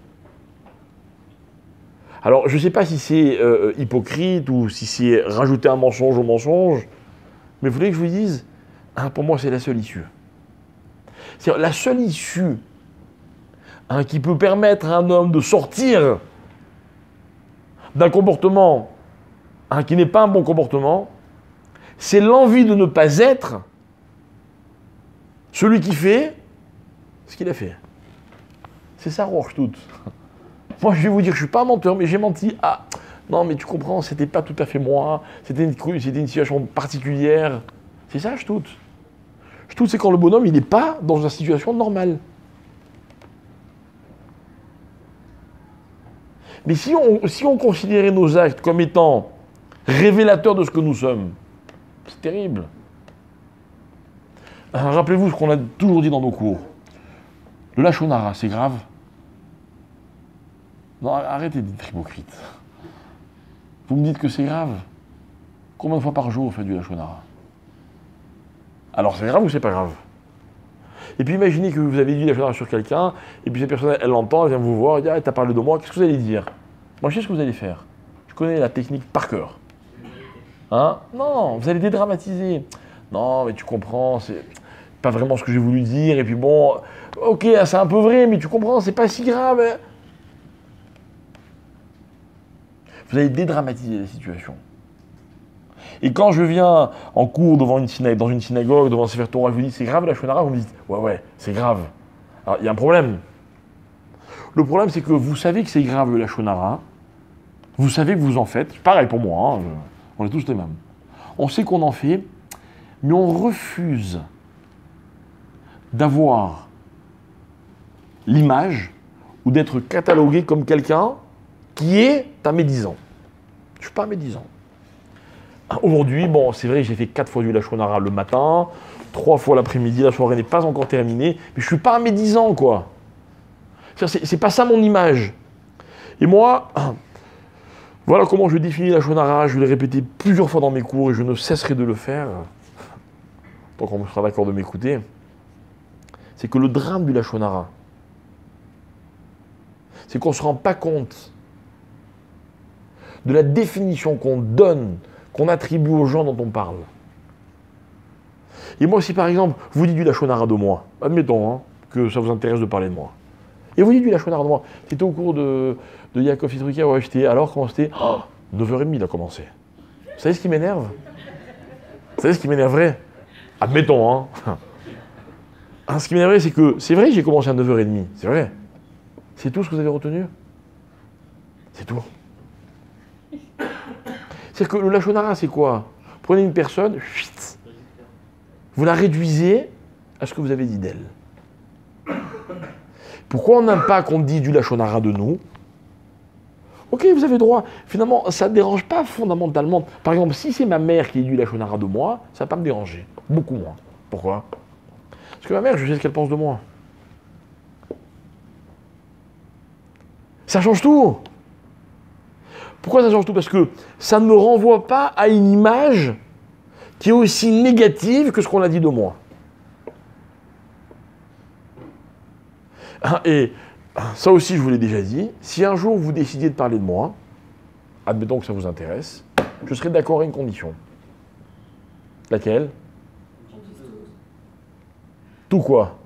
Alors, je ne sais pas si c'est hypocrite ou si c'est rajouter un mensonge au mensonge, mais vous voulez que je vous dise, hein, pour moi, c'est la seule issue. C'est la seule issue qui peut permettre à un homme de sortir d'un comportement qui n'est pas un bon comportement, c'est l'envie de ne pas être celui qui fait ce qu'il a fait. C'est ça, Rohrstut. Moi, je vais vous dire, je ne suis pas un menteur, mais j'ai menti. Ah, non, mais tu comprends, c'était pas tout à fait moi. C'était une situation particulière. C'est ça, Stut. Stut, c'est quand le bonhomme, il n'est pas dans une situation normale. Mais si on considérait nos actes comme étant révélateurs de ce que nous sommes, c'est terrible. Rappelez-vous ce qu'on a toujours dit dans nos cours. Le lachon hara, c'est grave? Non, arrêtez d'être hypocrite. Vous me dites que c'est grave? Combien de fois par jour vous faites du lachon hara? Alors c'est grave ou c'est pas grave? Et puis imaginez que vous avez dit lachon hara sur quelqu'un, et puis cette personne, elle l'entend, elle vient vous voir, elle dit « Ah, t'as parlé de moi, qu'est-ce que vous allez dire ?» Moi, je sais ce que vous allez faire. Je connais la technique par cœur. Hein? Non, vous allez dédramatiser. Non, mais tu comprends, c'est pas vraiment ce que j'ai voulu dire, et puis bon, ok, c'est un peu vrai, mais tu comprends, c'est pas si grave. Hein? Vous allez dédramatiser la situation. Et quand je viens en cours dans une synagogue, devant un Sefer Torah, je vous dis c'est grave la shonara, vous me dites ouais, c'est grave. Alors il y a un problème. Le problème c'est que vous savez que c'est grave la shonara, vous savez que vous en faites, pareil pour moi, hein, on est tous les mêmes. On sait qu'on en fait, mais on refuse d'avoir l'image ou d'être catalogué comme quelqu'un qui est un médisant. Je ne suis pas un médisant. Aujourd'hui, bon, c'est vrai que j'ai fait 4 fois du lachon hara le matin, 3 fois l'après-midi, la soirée n'est pas encore terminée, mais je ne suis pas un médisant, quoi. C'est pas ça mon image. Et moi, voilà comment je définis la lachon hara, je l'ai répété plusieurs fois dans mes cours et je ne cesserai de le faire, tant qu'on sera d'accord de m'écouter, c'est que le drame du lachon hara, c'est qu'on ne se rend pas compte de la définition qu'on donne, qu'on attribue aux gens dont on parle. Et moi, si par exemple, vous dites du lachonara de moi, admettons que ça vous intéresse de parler de moi, et vous dites du lachonara de moi, c'était au cours de Yaakov Itrukia, ouais, j'étais, alors comment c'était 9h30 il a commencé. Vous savez ce qui m'énerve? Vous savez ce qui m'énerverait? Admettons, ce qui m'énerverait, c'est que, c'est vrai que j'ai commencé à 9h30, c'est vrai. C'est tout ce que vous avez retenu? C'est tout. C'est-à-dire que le lachonara, c'est quoi? Prenez une personne, vous la réduisez à ce que vous avez dit d'elle. Pourquoi on n'aime pas qu'on dise du lachonara de nous? Ok, vous avez droit. Finalement, ça ne dérange pas fondamentalement. Par exemple, si c'est ma mère qui dit du lachonara de moi, ça ne va pas me déranger. Beaucoup moins. Pourquoi? Parce que ma mère, je sais ce qu'elle pense de moi. Ça change tout. Pourquoi ça change tout? Parce que ça ne me renvoie pas à une image qui est aussi négative que ce qu'on a dit de moi. Et ça aussi, je vous l'ai déjà dit, si un jour vous décidiez de parler de moi, admettons que ça vous intéresse, je serai d'accord à une condition. Laquelle? Tout quoi?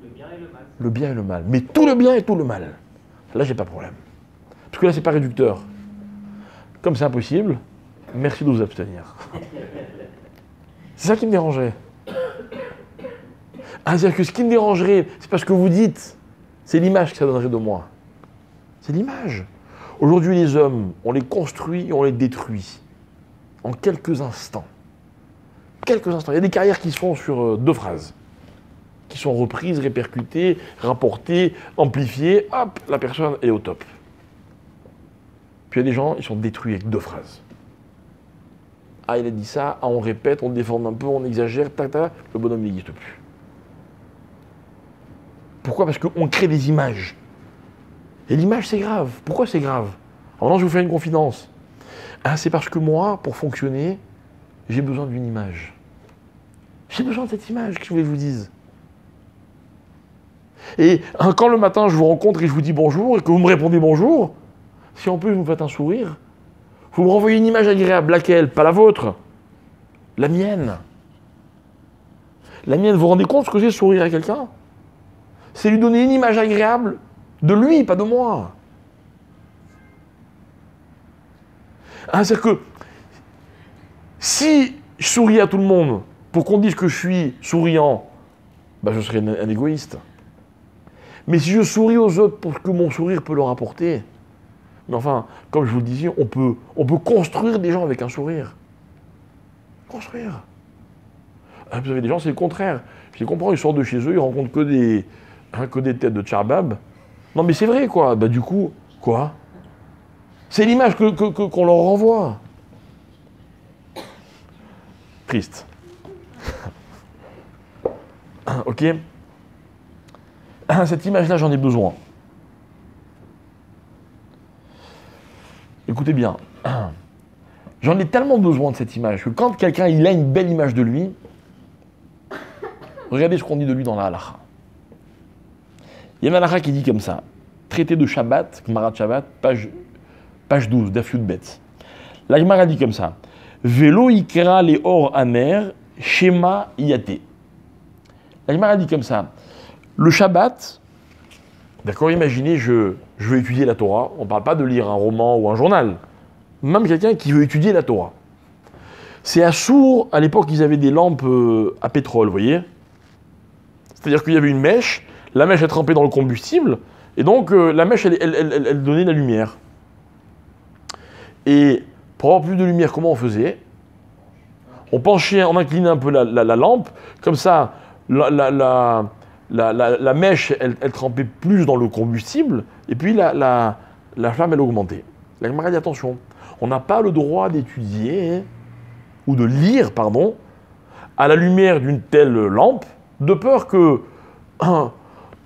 Le bien et le mal. Le bien et le mal. Mais tout le bien et tout le mal. Là, j'ai pas de problème. Parce que là, c'est pas réducteur. Comme c'est impossible, merci de vous abstenir. C'est ça qui me dérangeait. C'est-à-dire que ce qui me dérangerait, c'est parce que vous dites, c'est l'image que ça donnerait de moi. C'est l'image. Aujourd'hui, les hommes, on les construit et on les détruit. En quelques instants. Quelques instants. Il y a des carrières qui se font sur 2 phrases. Qui sont reprises, répercutées, rapportées, amplifiées. Hop, la personne est au top. Puis il y a des gens, ils sont détruits avec 2 phrases. Ah, il a dit ça, on répète, on déforme un peu, on exagère, tac, tac, le bonhomme n'existe plus. Pourquoi? Parce qu'on crée des images. Et l'image, c'est grave. Pourquoi c'est grave? Alors maintenant, je vais vous faire une confidence. C'est parce que moi, pour fonctionner, j'ai besoin d'une image. J'ai besoin de cette image, qu'est-ce que je vous dise? Et quand le matin, je vous rencontre et je vous dis bonjour, et que vous me répondez bonjour, si en plus vous me faites un sourire, vous me renvoyez une image agréable. Laquelle? Pas la vôtre. La mienne. La mienne, vous vous rendez compte ce que c'est sourire à quelqu'un? C'est lui donner une image agréable de lui, pas de moi. C'est-à-dire que si je souris à tout le monde pour qu'on dise que je suis souriant, je serais un égoïste. Mais si je souris aux autres pour que mon sourire peut leur apporter, mais enfin, comme je vous le disais, on peut construire des gens avec un sourire. Construire. Vous avez des gens, c'est le contraire. Je comprends, ils sortent de chez eux, ils rencontrent que des têtes de tcharbab. Non mais c'est vrai quoi, du coup, quoi? C'est l'image qu'on leur renvoie. Triste. Ok? Cette image-là, j'en ai besoin. Écoutez bien. J'en ai tellement besoin de cette image que quand quelqu'un il a une belle image de lui, regardez ce qu'on dit de lui dans la halakha. Il y a une halakha qui dit comme ça, traité de Shabbat, Gemara de Shabbat, page 12, Daf Yud Bet. La Gemara dit comme ça, Velo ikra le or amer, Shema yate. La Gemara dit comme ça, le Shabbat, d'accord, imaginez, je veux étudier la Torah, on ne parle pas de lire un roman ou un journal, même quelqu'un qui veut étudier la Torah. C'est à Sour, à l'époque, ils avaient des lampes à pétrole, vous voyez? C'est-à-dire qu'il y avait une mèche, la mèche est trempée dans le combustible, et donc la mèche, elle donnait la lumière. Et pour avoir plus de lumière, comment on faisait? On penchait, on inclinait un peu la lampe, comme ça, la mèche, elle trempait plus dans le combustible, et puis la flamme, elle augmentait. La Gemara dit attention, on n'a pas le droit d'étudier, ou de lire, pardon, à la lumière d'une telle lampe, de peur que,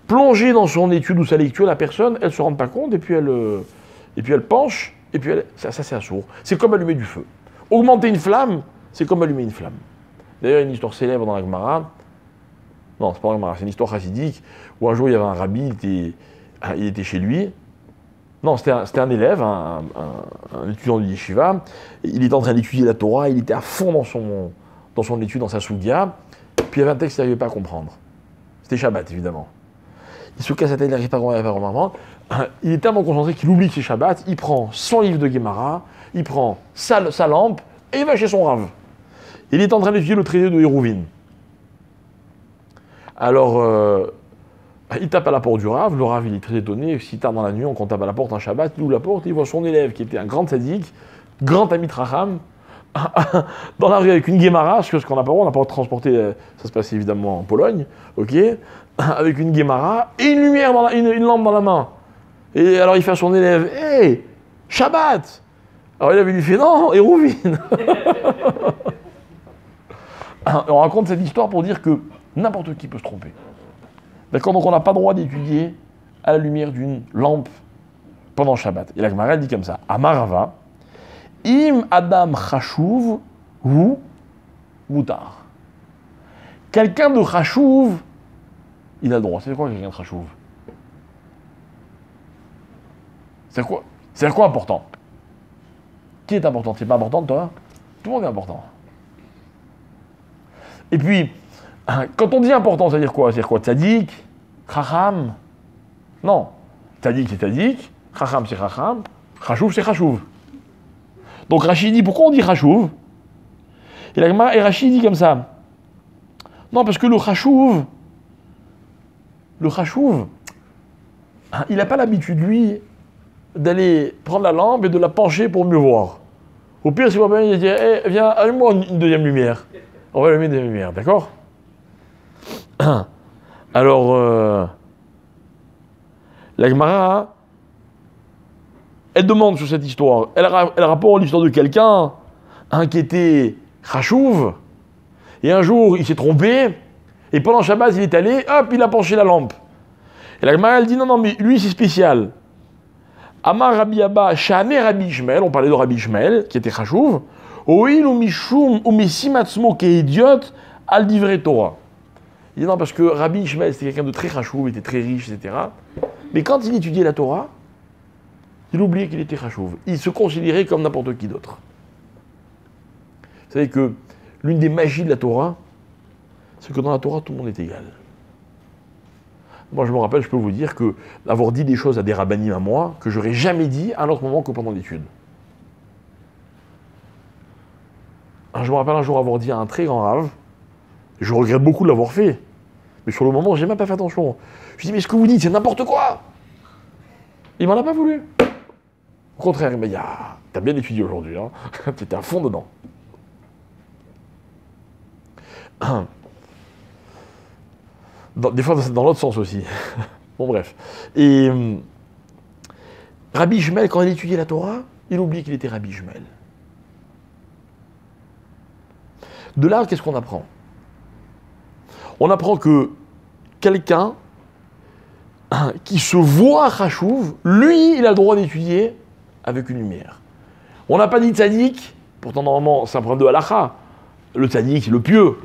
plongée dans son étude ou sa lecture, la personne, elle ne se rende pas compte, et puis elle penche, et puis ça c'est un sourd. C'est comme allumer du feu. Augmenter une flamme, c'est comme allumer une flamme. D'ailleurs, il y a une histoire célèbre dans la Gemara. Non, c'est pas la Gemara, c'est une histoire chassidique, où un jour il y avait un rabbi, il était chez lui. Non, c'était un élève, un étudiant du yeshiva. Il était en train d'étudier la Torah, il était à fond dans son étude, dans sa sugia. Puis il y avait un texte qu'il n'arrivait pas à comprendre. C'était Shabbat, évidemment. Il se casse la tête, il n'arrive pas à comprendre. Il est tellement concentré qu'il oublie que c'est Shabbat. Il prend son livre de Gemara, il prend sa lampe et il va chez son Rav. Il est en train d'étudier le traité de Hérouvine. Alors, il tape à la porte du Rav. Le Rav, il est très étonné. Si tard dans la nuit, on tape à la porte un Shabbat, il ouvre la porte, il voit son élève qui était un grand tzaddik, grand ami de Raham, dans la rue avec une Gemara, parce qu'on n'a pas le droit, on n'a pas le droit de transporter, ça se passe évidemment en Pologne, ok, avec une Gemara et une lumière, une lampe dans la main. Et alors il fait à son élève, hey, Shabbat. Alors l'élève lui fait, non, Hérouvine. On raconte cette histoire pour dire que n'importe qui peut se tromper. D'accord, donc on n'a pas le droit d'étudier à la lumière d'une lampe pendant Shabbat. Et la Gemara dit comme ça, Amarava, Im Adam Chashuv ou Moutar. Quelqu'un de Chashuv, il a le droit. C'est quoi quelqu'un de Chashuv? C'est quoi important? Qui est important? C'est pas important, toi? Tout le monde est important. Et puis, quand on dit important, ça veut dire quoi? C'est quoi? Tzadik? Chacham? Non. Tzadik, c'est Tzadik. Chacham, c'est Chacham. Chashuv, c'est Chashuv. Donc Rachid dit, pourquoi on dit Chashuv? Et Rachid dit comme ça. Non, parce que le Chashuv, il n'a pas l'habitude, lui, d'aller prendre la lampe et de la pencher pour mieux voir. Au pire, si vous voyez, il dit, hey, viens, allume-moi une deuxième lumière. On va allumer une deuxième lumière, d'accord? Alors, la Gemara, elle demande sur cette histoire, elle rapporte l'histoire de quelqu'un qui était Chashuv, et un jour, il s'est trompé, et pendant Shabbat, il est allé, hop, il a penché la lampe. Et la Gemara, elle dit, non, mais lui, c'est spécial. Amar Rabbi Abba, Shane Rabbi Ishmael, on parlait de Rabbi Ishmael, qui était Chashuv, Oil ou Mishum ou Messimatzmo, qui est idiot, al divrei Torah. Il dit non, parce que Rabbi Ishmael, c'était quelqu'un de très Chashuv, il était très riche, etc. Mais quand il étudiait la Torah, il oubliait qu'il était Chashuv. Il se considérait comme n'importe qui d'autre. Vous savez que l'une des magies de la Torah, c'est que dans la Torah, tout le monde est égal. Moi, je me rappelle, je peux vous dire que d'avoir dit des choses à des rabbinim à moi que j'aurais jamais dit à un autre moment que pendant l'étude. Je me rappelle un jour avoir dit à un très grand rave, je regrette beaucoup de l'avoir fait, mais sur le moment, j'ai même pas fait attention. Je lui ai dit, mais ce que vous dites, c'est n'importe quoi. Il m'en a pas voulu. Au contraire, il m'a dit, ah, t'as bien étudié aujourd'hui, hein. T'étais à fond dedans. Des fois, c'est dans l'autre sens aussi. Bon, bref. Et Rabbi Ishmael, quand il étudiait la Torah, il oublie qu'il était Rabbi Ishmael. De là, qu'est-ce qu'on apprend? On apprend que quelqu'un qui se voit Chashuv, lui, il a le droit d'étudier avec une lumière. On n'a pas dit tzaddik, pourtant normalement c'est un problème de halakha. Le tzaddik, c'est le pieux.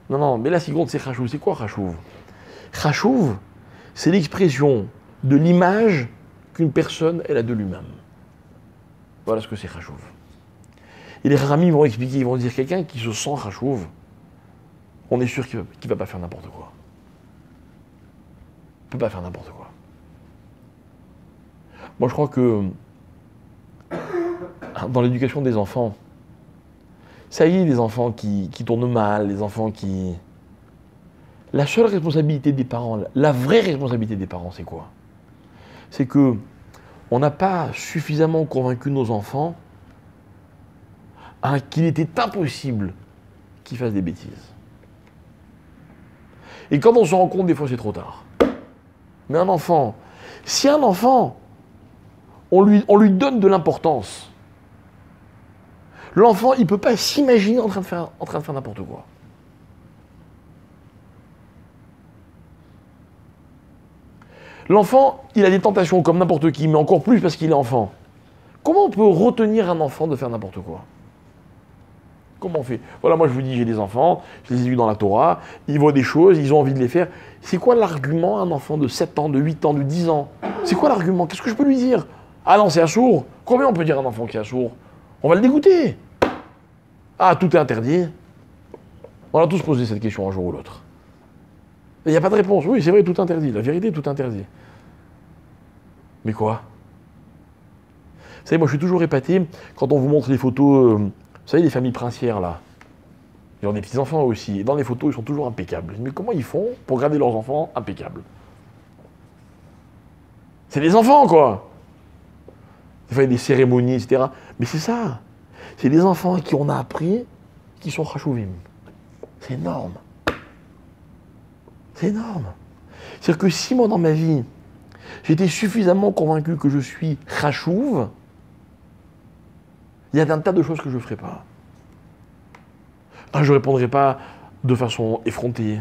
Non, non, mais là, ce qui compte, c'est Chashuv. C'est quoi Chashuv? Chashuv, c'est l'expression de l'image qu'une personne, elle a de lui-même. Voilà ce que c'est Chashuv. Et les Rami vont expliquer, ils vont dire quelqu'un qui se sent Chashuv, on est sûr qu'il ne va pas faire n'importe quoi. Il ne peut pas faire n'importe quoi. Moi, je crois que dans l'éducation des enfants, ça y est, les enfants qui tournent mal, les enfants qui... La seule responsabilité des parents, la vraie responsabilité des parents, c'est quoi? C'est que on n'a pas suffisamment convaincu nos enfants qu'il était impossible qu'ils fassent des bêtises. Et quand on se rend compte, des fois, c'est trop tard. Mais un enfant, si un enfant, on lui donne de l'importance, l'enfant, il ne peut pas s'imaginer en train de faire n'importe quoi. L'enfant, il a des tentations comme n'importe qui, mais encore plus parce qu'il est enfant. Comment on peut retenir un enfant de faire n'importe quoi? Comment on fait? Voilà, moi je vous dis, j'ai des enfants, je les ai vus dans la Torah, ils voient des choses, ils ont envie de les faire. C'est quoi l'argument à un enfant de 7 ans, de 8 ans, de 10 ans? C'est quoi l'argument? Qu'est-ce que je peux lui dire? Ah non, c'est assourd. Combien on peut dire à un enfant qui est assourd? On va le dégoûter. Ah, tout est interdit. On a tous posé cette question un jour ou l'autre. Il n'y a pas de réponse. Oui, c'est vrai, tout interdit. La vérité, tout interdit. Mais quoi? Vous savez, moi je suis toujours épaté quand on vous montre les photos, vous savez, les familles princières là. Ils ont des petits-enfants aussi. Et dans les photos, ils sont toujours impeccables. Mais comment ils font pour garder leurs enfants impeccables? C'est des enfants, quoi. Des fois, il y a des cérémonies, etc. Mais c'est ça. C'est des enfants à qui on a appris qui sont chachouvim. C'est énorme. C'est énorme. C'est-à-dire que si moi, dans ma vie, j'étais suffisamment convaincu que je suis chachouv, il y a un tas de choses que je ne ferais pas. Je ne répondrai pas de façon effrontée.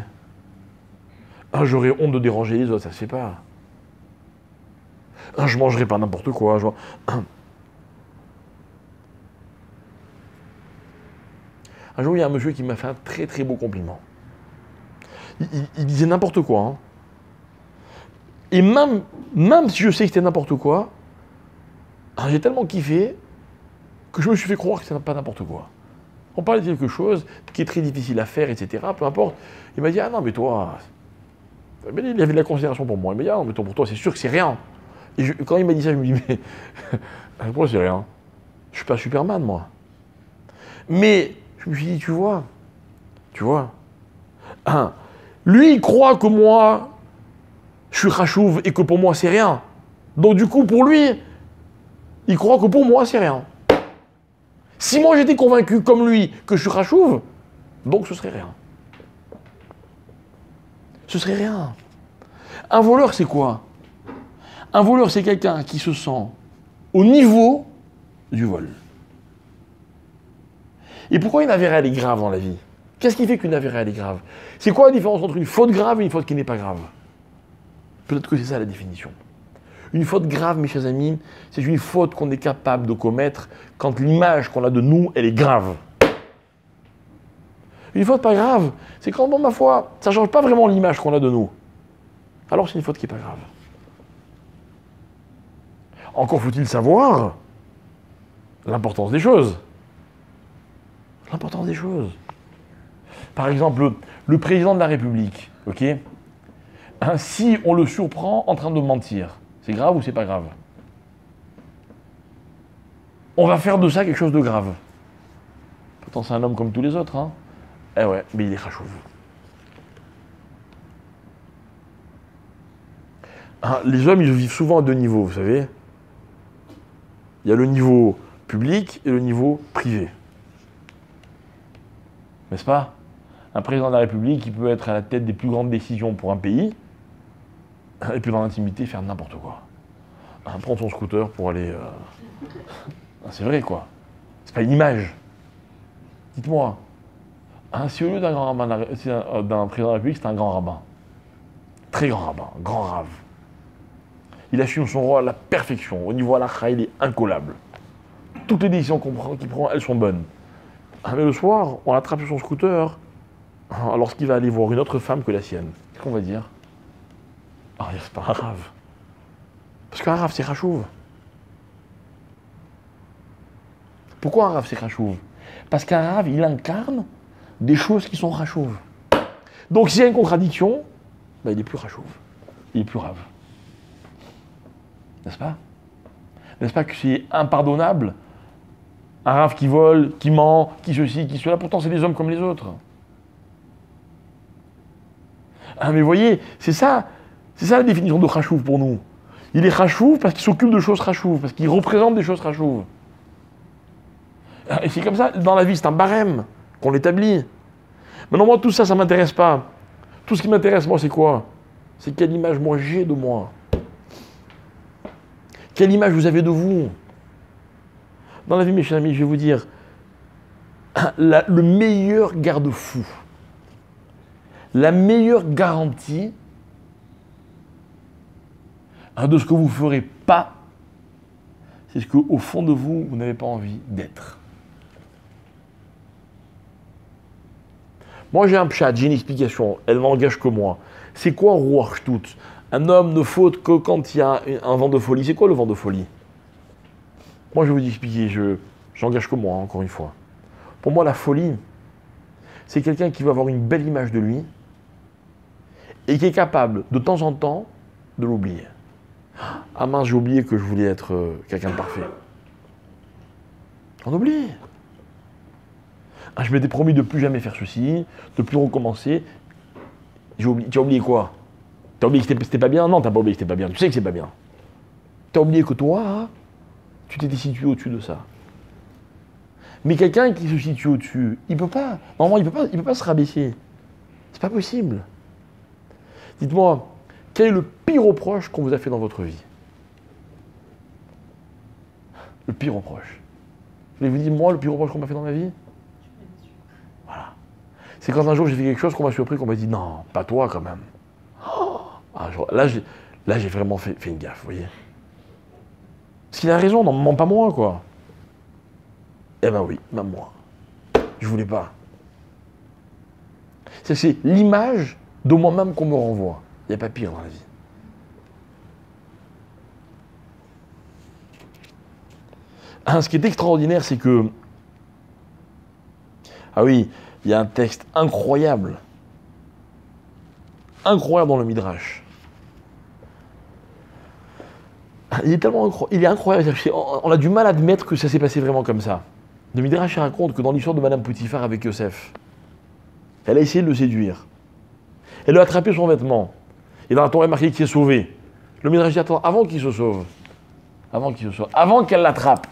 J'aurais honte de déranger les autres, ça ne se fait pas. Je ne mangerai pas n'importe quoi. Un jour, il y a un monsieur qui m'a fait un très très beau compliment. Il disait n'importe quoi. Hein. Et même si je sais que c'était n'importe quoi, j'ai tellement kiffé que je me suis fait croire que c'était pas n'importe quoi. On parlait de quelque chose qui est très difficile à faire, etc. Peu importe. Il m'a dit, ah non, mais toi... Mais il avait de la considération pour moi. Il m'a dit, ah non, mais toi, pour toi, c'est sûr que c'est rien. Et quand il m'a dit ça, je me dis, mais... pourquoi c'est rien? Je suis pas Superman, moi. Mais je me suis dit, tu vois, lui, il croit que moi, je suis rachouv et que pour moi, c'est rien. Donc du coup, pour lui, il croit que pour moi, c'est rien. Si moi, j'étais convaincu, comme lui, que je suis rachouv, donc ce serait rien. Ce serait rien. Un voleur, c'est quoi? Un voleur, c'est quelqu'un qui se sent au niveau du vol. Et pourquoi une affaire, elle est grave dans la vie? Qu'est-ce qui fait qu'une affaire, elle est grave? C'est quoi la différence entre une faute grave et une faute qui n'est pas grave? Peut-être que c'est ça la définition. Une faute grave, mes chers amis, c'est une faute qu'on est capable de commettre quand l'image qu'on a de nous, elle est grave. Une faute pas grave, c'est quand, bon, ma foi, ça ne change pas vraiment l'image qu'on a de nous. Alors c'est une faute qui n'est pas grave. Encore faut-il savoir l'importance des choses. L'importance des choses. Par exemple, le président de la République, ok, si on le surprend en train de mentir, c'est grave ou c'est pas grave? On va faire de ça quelque chose de grave. Pourtant, c'est un homme comme tous les autres, hein. Eh ouais, mais il est chachouv. Les hommes, ils vivent souvent à deux niveaux, vous savez. Il y a le niveau public et le niveau privé. N'est-ce pas? Un président de la République, il peut être à la tête des plus grandes décisions pour un pays, et puis dans l'intimité, faire n'importe quoi. Prendre son scooter pour aller... C'est vrai, quoi. C'est pas une image. Dites-moi. Si au lieu d'un grand rabbin, d'un président de la République, c'est un grand rabbin. Très grand rabbin, grand rave. Il assume son rôle à la perfection. Au niveau halakha, il est incollable. Toutes les décisions qu'il prend, elles sont bonnes. Mais le soir, on l'attrape sur son scooter lorsqu'il va aller voir une autre femme que la sienne. Qu'est-ce qu'on va dire? C'est pas un rave. Parce qu'un rave, c'est chachouv. Pourquoi un rave, c'est chachouv? Parce qu'un rave, il incarne des choses qui sont chachouv. Donc s'il y a une contradiction, il est plus chachouv. Il est plus rave. N'est-ce pas? N'est-ce pas que c'est impardonnable? Un rave qui vole, qui ment, qui ceci, qui cela, pourtant c'est des hommes comme les autres. Mais vous voyez, c'est ça la définition de chachouv pour nous. Il est chachouv parce qu'il s'occupe de choses chachouv, parce qu'il représente des choses chachouv. Et c'est comme ça, dans la vie, c'est un barème qu'on établit. Maintenant, moi, tout ça, ça ne m'intéresse pas. Tout ce qui m'intéresse, moi, c'est quoi? C'est quelle image, moi, j'ai de moi. Quelle image vous avez de vous? Dans la vie, mes chers amis, je vais vous dire, le meilleur garde-fou, la meilleure garantie de ce que vous ne ferez pas, c'est ce qu'au fond de vous, vous n'avez pas envie d'être. Moi j'ai un pshat, j'ai une explication, elle n'engage que moi. C'est quoi Ruach Shtut? Un homme ne faute que quand il y a un vent de folie. C'est quoi le vent de folie? Moi je vais vous expliquer, j'engage que moi, encore une fois. Pour moi la folie, c'est quelqu'un qui va avoir une belle image de lui et qui est capable de temps en temps de l'oublier. Ah mince, j'ai oublié que je voulais être quelqu'un de parfait. On oublie. Ah, je m'étais promis de plus jamais faire ceci, de plus recommencer. Tu as oublié quoi? Tu as oublié que c'était pas bien? Non, tu n'as pas oublié que c'était pas bien. Tu sais que c'est pas bien. Tu as oublié que toi, hein, tu t'étais situé au-dessus de ça. Mais quelqu'un qui se situe au-dessus, il peut pas. Normalement, il peut pas se rabaisser. C'est pas possible. Dites-moi, quel est le pire reproche qu'on vous a fait dans votre vie? Le pire reproche. Je vais vous dire, moi, le pire reproche qu'on m'a fait dans ma vie? Voilà. C'est quand un jour j'ai fait quelque chose qu'on m'a surpris, qu'on m'a dit, non, pas toi quand même. Oh, ah, là, j'ai vraiment fait une gaffe, vous voyez. Parce qu'il a raison, non, pas moi, quoi. Eh ben oui, même moi. Je voulais pas. C'est l'image de moi-même qu'on me renvoie. Il n'y a pas pire dans la vie. Ce qui est extraordinaire, c'est que... Ah oui, il y a un texte incroyable. Incroyable dans le Midrash. Il est tellement incroyable. On a du mal à admettre que ça s'est passé vraiment comme ça. Le Midrash raconte que dans l'histoire de Madame Potiphar avec Yosef, elle a essayé de le séduire. Elle a attrapé son vêtement. Et dans la Torah, il est marqué qu'il est sauvé. Le Midrash dit, attends, avant qu'il se sauve, avant qu'elle l'attrape,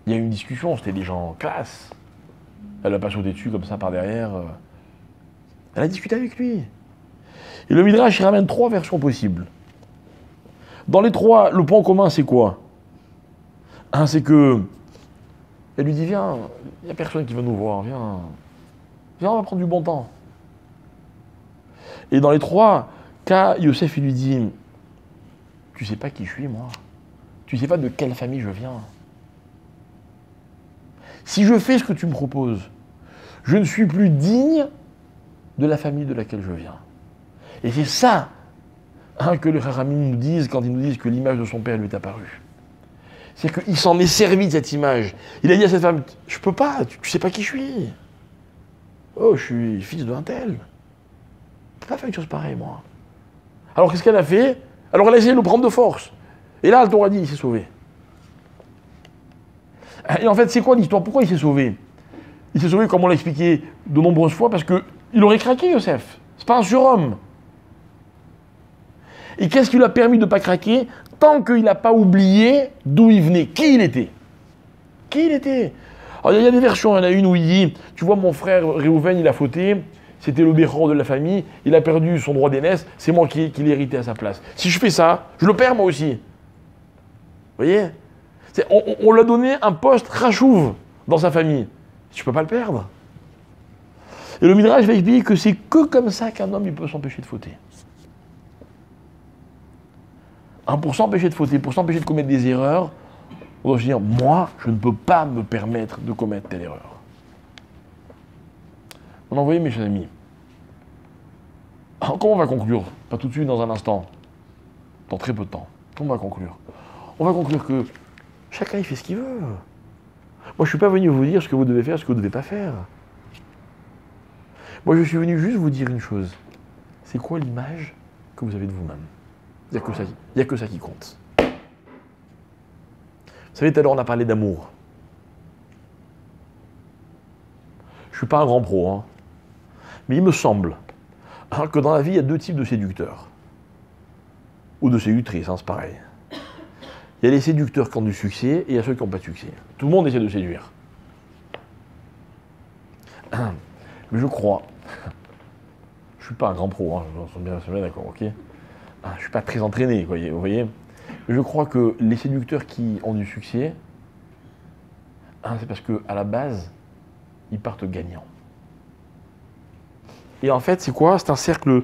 il y a eu une discussion, c'était des gens classe. Elle n'a pas sauté dessus comme ça par derrière. Elle a discuté avec lui. Et le Midrash, il ramène 3 versions possibles. Dans les 3, le point commun, c'est quoi? C'est que, elle lui dit, viens, il n'y a personne qui veut nous voir, viens, on va prendre du bon temps. Et dans les 3 cas, Yosef, il lui dit, tu sais pas qui je suis, moi. Tu sais pas de quelle famille je viens. Si je fais ce que tu me proposes, je ne suis plus digne de la famille de laquelle je viens. Et c'est ça que les Chachamim nous disent quand ils nous disent que l'image de son père lui est apparue. C'est qu'il s'en est servi de cette image. Il a dit à cette femme, je peux pas, tu sais pas qui je suis. Oh, je suis fils d'un tel. Je ne peux pas faire une chose pareille, moi. Alors qu'est-ce qu'elle a fait? Alors elle a essayé de le prendre de force. Et là, le Torah dit, il s'est sauvé. Et en fait, c'est quoi l'histoire? Pourquoi il s'est sauvé? Il s'est sauvé, comme on l'a expliqué de nombreuses fois, parce qu'il aurait craqué, Yosef. C'est pas un surhomme. Et qu'est-ce qui lui a permis de ne pas craquer? Tant qu'il n'a pas oublié d'où il venait, qui il était. Qui il était. Alors il y a des versions, il y en a une où il dit, tu vois mon frère Réhouven, il a fauté, c'était le béchor de la famille, il a perdu son droit d'aînesse, c'est moi qui l'ai hérité à sa place. Si je fais ça, je le perds moi aussi. Vous voyez? On lui a donné un poste rachouve dans sa famille. Je ne peux pas le perdre. Et le Midrash va expliquer que c'est que comme ça qu'un homme il peut s'empêcher de fauter. Pour s'empêcher de fauter, pour s'empêcher de commettre des erreurs, on doit se dire, moi, je ne peux pas me permettre de commettre telle erreur. On a envoyé mes chers amis. Comment on va conclure? Pas tout de suite, dans un instant. Dans très peu de temps. Comment on va conclure? On va conclure que chacun il fait ce qu'il veut. Moi, je ne suis pas venu vous dire ce que vous devez faire, ce que vous ne devez pas faire. Moi, je suis venu juste vous dire une chose. C'est quoi l'image que vous avez de vous-même? Il n'y a que ça qui compte. Vous savez, tout à l'heure, on a parlé d'amour. Je ne suis pas un grand pro, hein. Mais il me semble que dans la vie, il y a 2 types de séducteurs. Ou de séductrices, c'est pareil. Il y a les séducteurs qui ont du succès et il y a ceux qui n'ont pas de succès. Tout le monde essaie de séduire. Mais je crois, je ne suis pas un grand pro, hein, je suis bien d'accord, ok? Je ne suis pas très entraîné, vous voyez. Mais je crois que les séducteurs qui ont du succès, c'est parce qu'à la base, ils partent gagnants. Et en fait, c'est quoi? C'est un cercle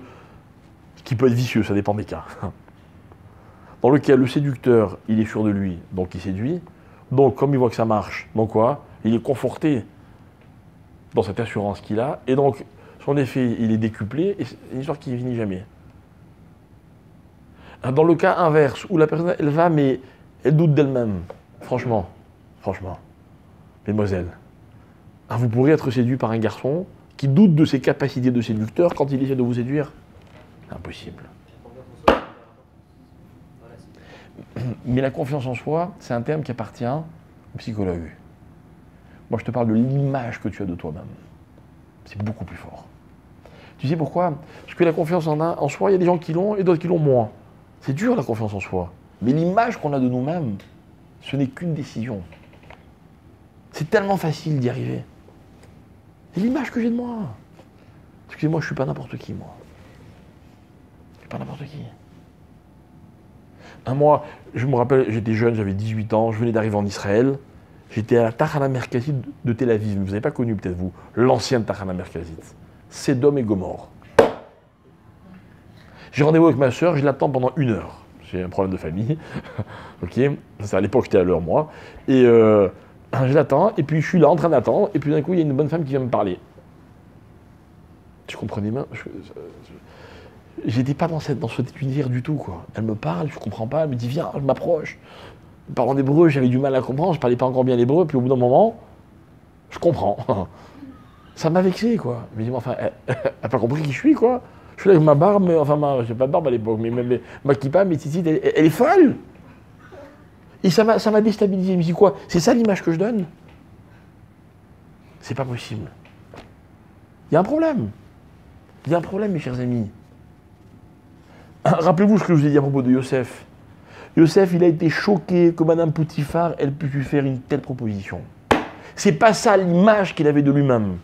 qui peut être vicieux, ça dépend des cas. Dans lequel le séducteur, il est sûr de lui, donc il séduit. Donc, comme il voit que ça marche, donc quoi? Il est conforté dans cette assurance qu'il a, et donc son effet il est décuplé, et c'est une histoire qui ne finit jamais. Dans le cas inverse, où la personne elle va, mais elle doute d'elle-même, franchement, mesdemoiselles, vous pourrez être séduit par un garçon qui doute de ses capacités de séducteur quand il essaie de vous séduire. Impossible. Mais la confiance en soi, c'est un terme qui appartient aux psychologues. Moi, je te parle de l'image que tu as de toi-même. C'est beaucoup plus fort. Tu sais pourquoi? Parce que la confiance en soi, il y a des gens qui l'ont et d'autres qui l'ont moins. C'est dur la confiance en soi. Mais l'image qu'on a de nous-mêmes, ce n'est qu'une décision. C'est tellement facile d'y arriver. C'est l'image que j'ai de moi. Excusez-moi, je ne suis pas n'importe qui, moi. Je ne suis pas n'importe qui. Moi, je me rappelle, j'étais jeune, j'avais 18 ans, je venais d'arriver en Israël. J'étais à la Tachana Merkazit de Tel Aviv. Vous n'avez pas connu, peut-être vous, l'ancienne Tachana Merkazit. Sodome et Gomorrhe. J'ai rendez-vous avec ma soeur, je l'attends pendant 1 heure. J'ai un problème de famille. Ok, c'est à l'époque, j'étais à l'heure, moi. Et je l'attends, et puis je suis là en train d'attendre, et puis d'un coup, il y a une bonne femme qui vient me parler. Tu comprenais bien? J'étais pas dans cet univers du tout, quoi. Elle me parle, je comprends pas, elle me dit viens, je m'approche. Parlant d'hébreu, j'avais du mal à comprendre, je parlais pas encore bien l'hébreu, puis au bout d'un moment, je comprends. Ça m'a vexé, quoi. Mais enfin, elle n'a pas compris qui je suis, quoi. Je suis là avec ma barbe, enfin, j'ai pas de barbe à l'époque, mais ma kippa, mes tzitzit, elle est folle. Et ça m'a déstabilisé. Je me dis quoi? C'est ça l'image que je donne? C'est pas possible. Il y a un problème. Il y a un problème, mes chers amis. Rappelez-vous ce que je vous ai dit à propos de Yosef. Yosef, il a été choqué que Madame Poutifar, elle puisse lui faire une telle proposition. C'est pas ça l'image qu'il avait de lui-même.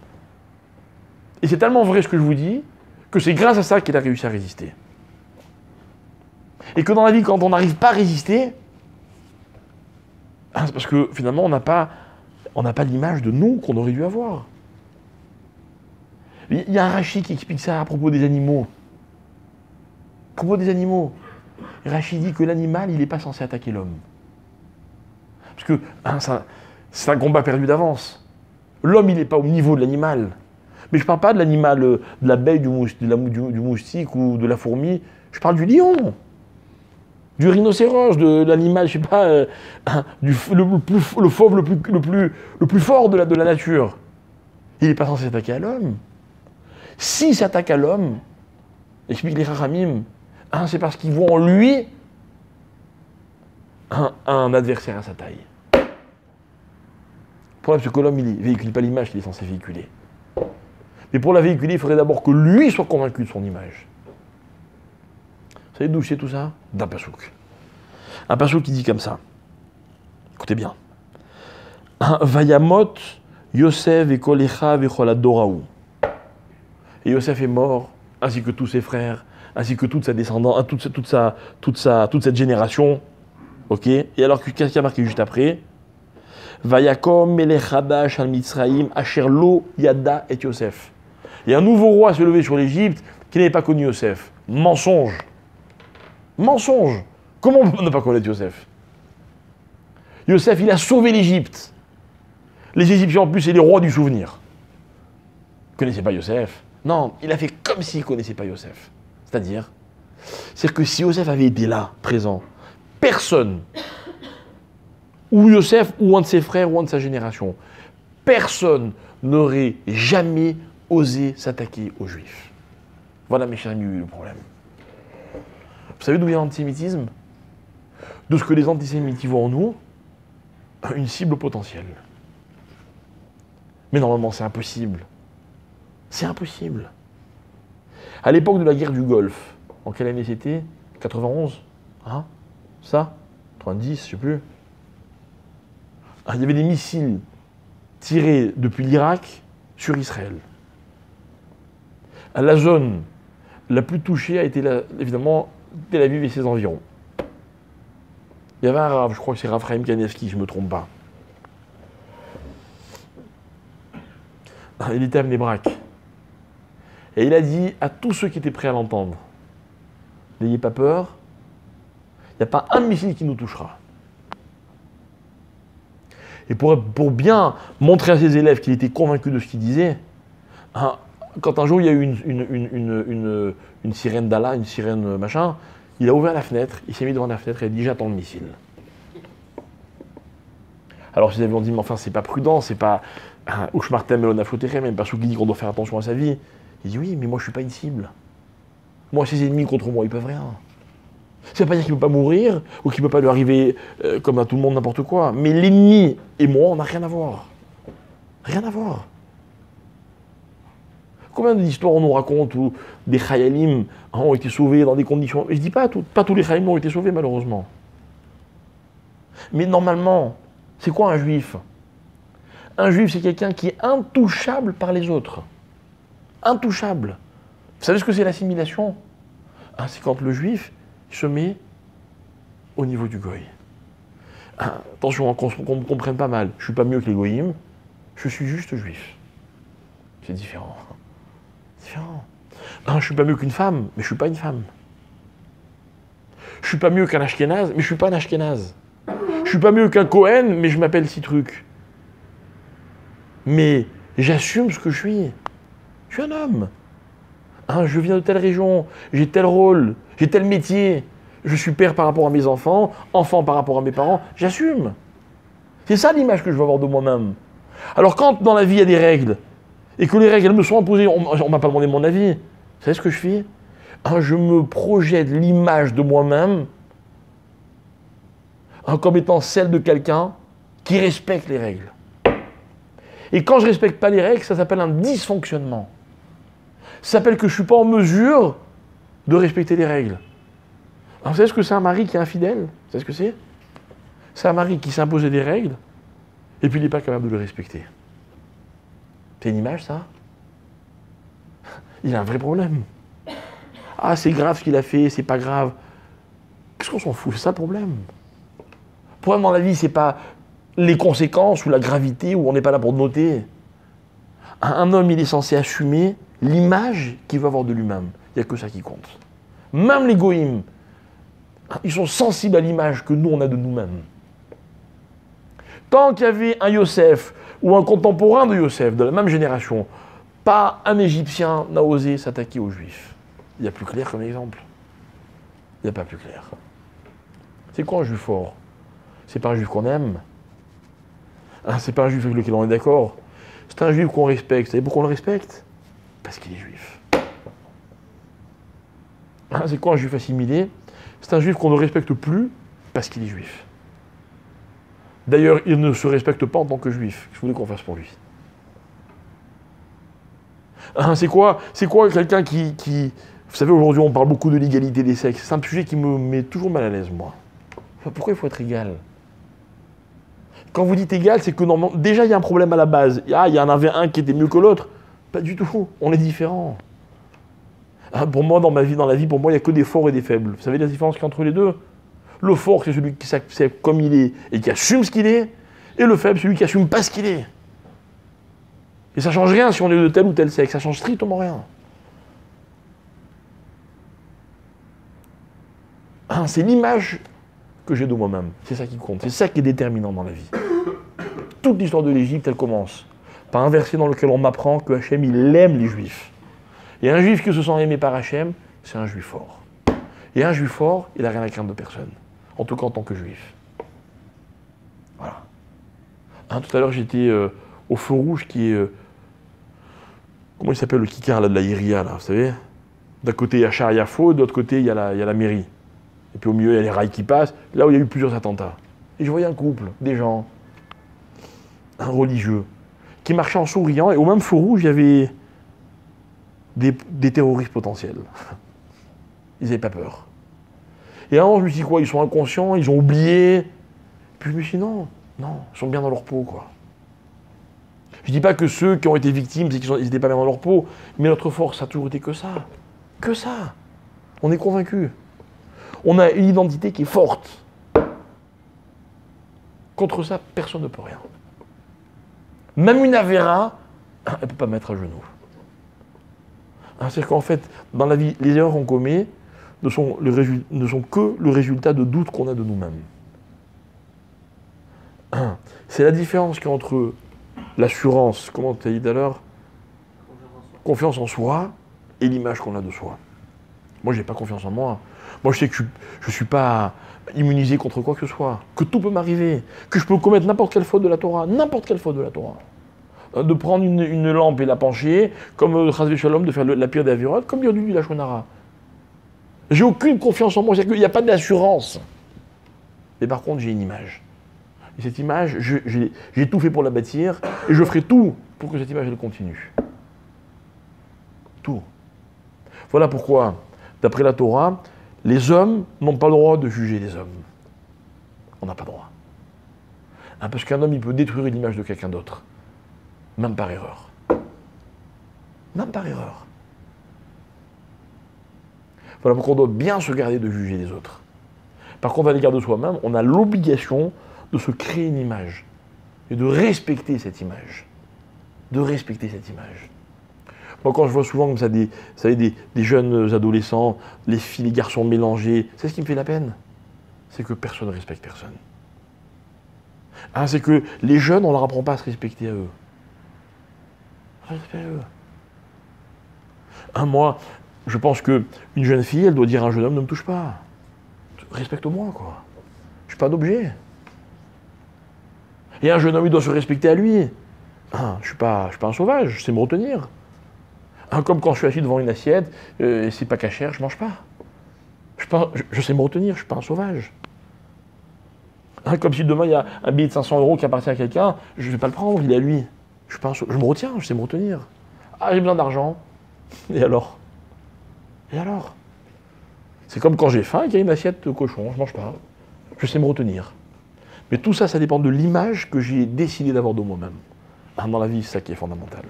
Et c'est tellement vrai ce que je vous dis, que c'est grâce à ça qu'il a réussi à résister. Et que dans la vie, quand on n'arrive pas à résister, c'est parce que finalement, on n'a pas l'image de nous qu'on aurait dû avoir. Il y a un Rashi qui explique ça à propos des animaux. À propos des animaux. Rashi dit que l'animal, il n'est pas censé attaquer l'homme. Parce que c'est un combat perdu d'avance. L'homme, il n'est pas au niveau de l'animal. Mais je ne parle pas de l'animal, de l'abeille, du moustique ou de la fourmi. Je parle du lion, du rhinocéros, de l'animal, je ne sais pas, le fauve le plus fort de la nature. Il n'est pas censé s'attaquer à l'homme. S'il s'attaque à l'homme, explique les Chachamim, c'est parce qu'ils voient en lui un adversaire à sa taille. Le problème, c'est que l'homme, il ne véhicule pas l'image qu'il est censé véhiculer. Mais pour la véhiculer, il faudrait d'abord que lui soit convaincu de son image. Vous savez d'où c'est tout ça? D'un pasouk. Un pasouk qui dit comme ça. Écoutez bien. Vayamot Yosef et Kolecha vecholadoraou. Et Yosef est mort, ainsi que tous ses frères, ainsi que toute sa descendance, toute cette génération. Ok? Et alors, qu'est-ce qui a marqué juste après? Vayakom melech hadash al Mitzraim asher lo yada et Yosef. Et un nouveau roi s'est levé sur l'Égypte qui n'avait pas connu Yosef. Mensonge. Mensonge. Comment on peut ne pas connaître Yosef? Yosef, il a sauvé l'Égypte. Les Égyptiens, en plus, c'est les rois du souvenir. Ils ne connaissaient pas Yosef. Non, il a fait comme s'il ne connaissait pas Yosef. C'est-à-dire que si Yosef avait été là, présent, personne, ou Yosef, ou un de ses frères, ou un de sa génération, personne n'aurait jamais osé s'attaquer aux Juifs. Voilà, mes chers amis, le problème. Vous savez d'où vient l'antisémitisme? De ce que les antisémites voient en nous, une cible potentielle. Mais normalement, c'est impossible. C'est impossible. À l'époque de la guerre du Golfe, en quelle année c'était? 91? Hein? Ça? 90, je ne sais plus. Il y avait des missiles tirés depuis l'Irak sur Israël. La zone la plus touchée a été, évidemment, Tel Aviv et ses environs. Il y avait un Rav, je crois que c'est Rav Chaim Kanevski, je ne me trompe pas. Il était à Bnei-Brak. Et il a dit à tous ceux qui étaient prêts à l'entendre, n'ayez pas peur, il n'y a pas un missile qui nous touchera. Et pour bien montrer à ses élèves qu'il était convaincu de ce qu'il disait, hein, quand un jour il y a eu une sirène d'Allah, une sirène machin, il a ouvert la fenêtre, il s'est mis devant la fenêtre et il a dit j'attends le missile. Alors ses élèves ont dit mais enfin c'est pas prudent, c'est pas Ushmartem Elonaflotere, même parce qu'il dit qu'on doit faire attention à sa vie. Il dit oui mais moi je suis pas une cible. Moi ses ennemis contre moi ils peuvent rien. Ça veut pas dire qu'il ne peut pas mourir ou qu'il ne peut pas lui arriver comme à tout le monde n'importe quoi. Mais l'ennemi et moi, on n'a rien à voir. Rien à voir. Combien d'histoires on nous raconte où des Chayalim ont été sauvés dans des conditions... Et je ne dis pas tous les Chayalim ont été sauvés malheureusement. Mais normalement, c'est quoi un juif? Un juif, c'est quelqu'un qui est intouchable par les autres. Intouchable. Vous savez ce que c'est l'assimilation? C'est quand le juif se met au niveau du goy. Attention, qu'on me comprenne pas mal. Je ne suis pas mieux que les goyim, je suis juste juif. C'est différent. Différent. Je ne suis pas mieux qu'une femme, mais je ne suis pas une femme. Je ne suis pas mieux qu'un ashkénaze, mais je ne suis pas un ashkénaze. Je ne suis pas mieux qu'un Cohen, mais je m'appelle si truc. Mais j'assume ce que je suis. Je suis un homme. Je viens de telle région, j'ai tel rôle, j'ai tel métier. Je suis père par rapport à mes enfants, enfant par rapport à mes parents. J'assume. C'est ça l'image que je veux avoir de moi-même. Alors quand dans la vie il y a des règles, et que les règles elles me sont imposées, on ne m'a pas demandé mon avis, vous savez ce que je fais? Je me projette l'image de moi-même comme étant celle de quelqu'un qui respecte les règles. Et quand je ne respecte pas les règles, ça s'appelle un dysfonctionnement. Ça s'appelle que je ne suis pas en mesure de respecter les règles. Alors, vous savez ce que c'est un mari qui est infidèle? Vous savez ce que c'est? C'est un mari qui s'est imposé des règles et puis il n'est pas capable de les respecter. C'est une image, ça? Il a un vrai problème. C'est grave ce qu'il a fait, c'est pas grave. Qu'est-ce qu'on s'en fout? C'est ça le problème. Le problème dans la vie, c'est pas les conséquences ou la gravité, où on n'est pas là pour noter. Un homme, il est censé assumer l'image qu'il veut avoir de lui-même. Il n'y a que ça qui compte. Même les goïms, ils sont sensibles à l'image que nous, on a de nous-mêmes. Tant qu'il y avait un Yosef ou un contemporain de Yosef, de la même génération, pas un Égyptien n'a osé s'attaquer aux Juifs. Il y a plus clair comme exemple. Il n'y a pas plus clair. C'est quoi un Juif fort? C'est pas un Juif qu'on aime. C'est pas un Juif avec lequel on est d'accord. C'est un Juif qu'on respecte. Vous savez pourquoi on le respecte? Parce qu'il est Juif. C'est quoi un Juif assimilé? C'est un Juif qu'on ne respecte plus parce qu'il est Juif. D'ailleurs, il ne se respecte pas en tant que Juif. Je voulais qu'on fasse pour lui. C'est quoi quelqu'un qui... Vous savez, aujourd'hui, on parle beaucoup de l'égalité des sexes. C'est un sujet qui me met toujours mal à l'aise, moi. Pourquoi il faut être égal? Quand vous dites égal, c'est que normalement, déjà, il y a un problème à la base. Il y en avait un qui était mieux que l'autre. Pas du tout. On est différents. Pour moi, dans la vie, pour moi, il n'y a que des forts et des faibles. Vous savez la différence qu'il y a entre les deux? Le fort, c'est celui qui s'accepte comme il est et qui assume ce qu'il est. Et le faible, celui qui assume pas ce qu'il est. Et ça ne change rien si on est de tel ou tel sexe. Ça ne change strictement rien. C'est l'image que j'ai de moi-même. C'est ça qui compte. C'est ça qui est déterminant dans la vie. Toute l'histoire de l'Égypte, elle commence par un verset dans lequel on m'apprend que Hachem, il aime les Juifs. Et un Juif qui se sent aimé par Hachem, c'est un Juif fort. Et un Juif fort, il n'a rien à craindre de personne. En tout cas, en tant que Juif. Voilà. Tout à l'heure, j'étais au feu rouge qui est... comment il s'appelle le kikar là, de la Iria, là, vous savez? D'un côté, il y a Char Yafo, de l'autre côté, il y a la mairie. Et puis au milieu, il y a les rails qui passent. Là où il y a eu plusieurs attentats. Et je voyais un couple, des gens, un religieux, qui marchaient en souriant. Et au même feu rouge, il y avait des terroristes potentiels. Ils n'avaient pas peur. Et alors, je me suis dit quoi? Ils sont inconscients, ils ont oublié. Puis je me suis dit non, ils sont bien dans leur peau, quoi. Je ne dis pas que ceux qui ont été victimes, c'est qu'ils n'étaient pas bien dans leur peau, mais notre force, ça a toujours été que ça. Que ça. On est convaincus. On a une identité qui est forte. Contre ça, personne ne peut rien. Même une Avera, elle ne peut pas mettre à genoux. C'est qu'en fait, dans la vie, les erreurs qu'on commet ne sont que le résultat de doutes qu'on a de nous-mêmes. C'est la différence qu'il y a entre l'assurance, comment tu as dit tout à l'heure, confiance en soi et l'image qu'on a de soi. Moi, j'ai pas confiance en moi. Moi, je sais que je ne suis pas immunisé contre quoi que ce soit, que tout peut m'arriver, que je peux commettre n'importe quelle faute de la Torah, n'importe quelle faute de la Torah. De prendre une lampe et la pencher, comme Chas Shalom, de faire la pire des avirotes, comme dire du Lachonara. J'ai aucune confiance en moi, c'est-à-dire qu'il n'y a pas d'assurance. Mais par contre, j'ai une image. Et cette image, j'ai tout fait pour la bâtir, et je ferai tout pour que cette image, elle continue. Tout. Voilà pourquoi, d'après la Torah, les hommes n'ont pas le droit de juger les hommes. On n'a pas le droit. Parce qu'un homme, il peut détruire l'image de quelqu'un d'autre. Même par erreur. Même par erreur. Voilà pourquoi on doit bien se garder de juger les autres. Par contre, à l'égard de soi-même, on a l'obligation de se créer une image et de respecter cette image. De respecter cette image. Moi, quand je vois souvent comme ça des jeunes adolescents, les filles, les garçons mélangés, c'est ce qui me fait la peine. C'est que personne ne respecte personne. C'est que les jeunes, on ne leur apprend pas à se respecter à eux. Respect à eux. Moi, je pense qu'une jeune fille, elle doit dire à un jeune homme, ne me touche pas. Respecte-moi, quoi. Je ne suis pas d'objet. Et un jeune homme, il doit se respecter à lui. Je ne suis pas un sauvage, je sais me retenir. Comme quand je suis assis devant une assiette, et c'est pas cachère, je ne mange pas. Je sais me retenir, je ne suis pas un sauvage. Comme si demain il y a un billet de 500 € qui appartient à quelqu'un, je ne vais pas le prendre, il est à lui. Je me retiens, je sais me retenir. J'ai besoin d'argent. Et alors? C'est comme quand j'ai faim et qu'il y a une assiette de cochon, je ne mange pas. Je sais me retenir. Mais tout ça, ça dépend de l'image que j'ai décidé d'avoir de moi-même. Dans la vie, c'est ça qui est fondamental.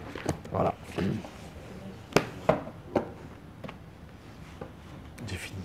Voilà. J'ai fini.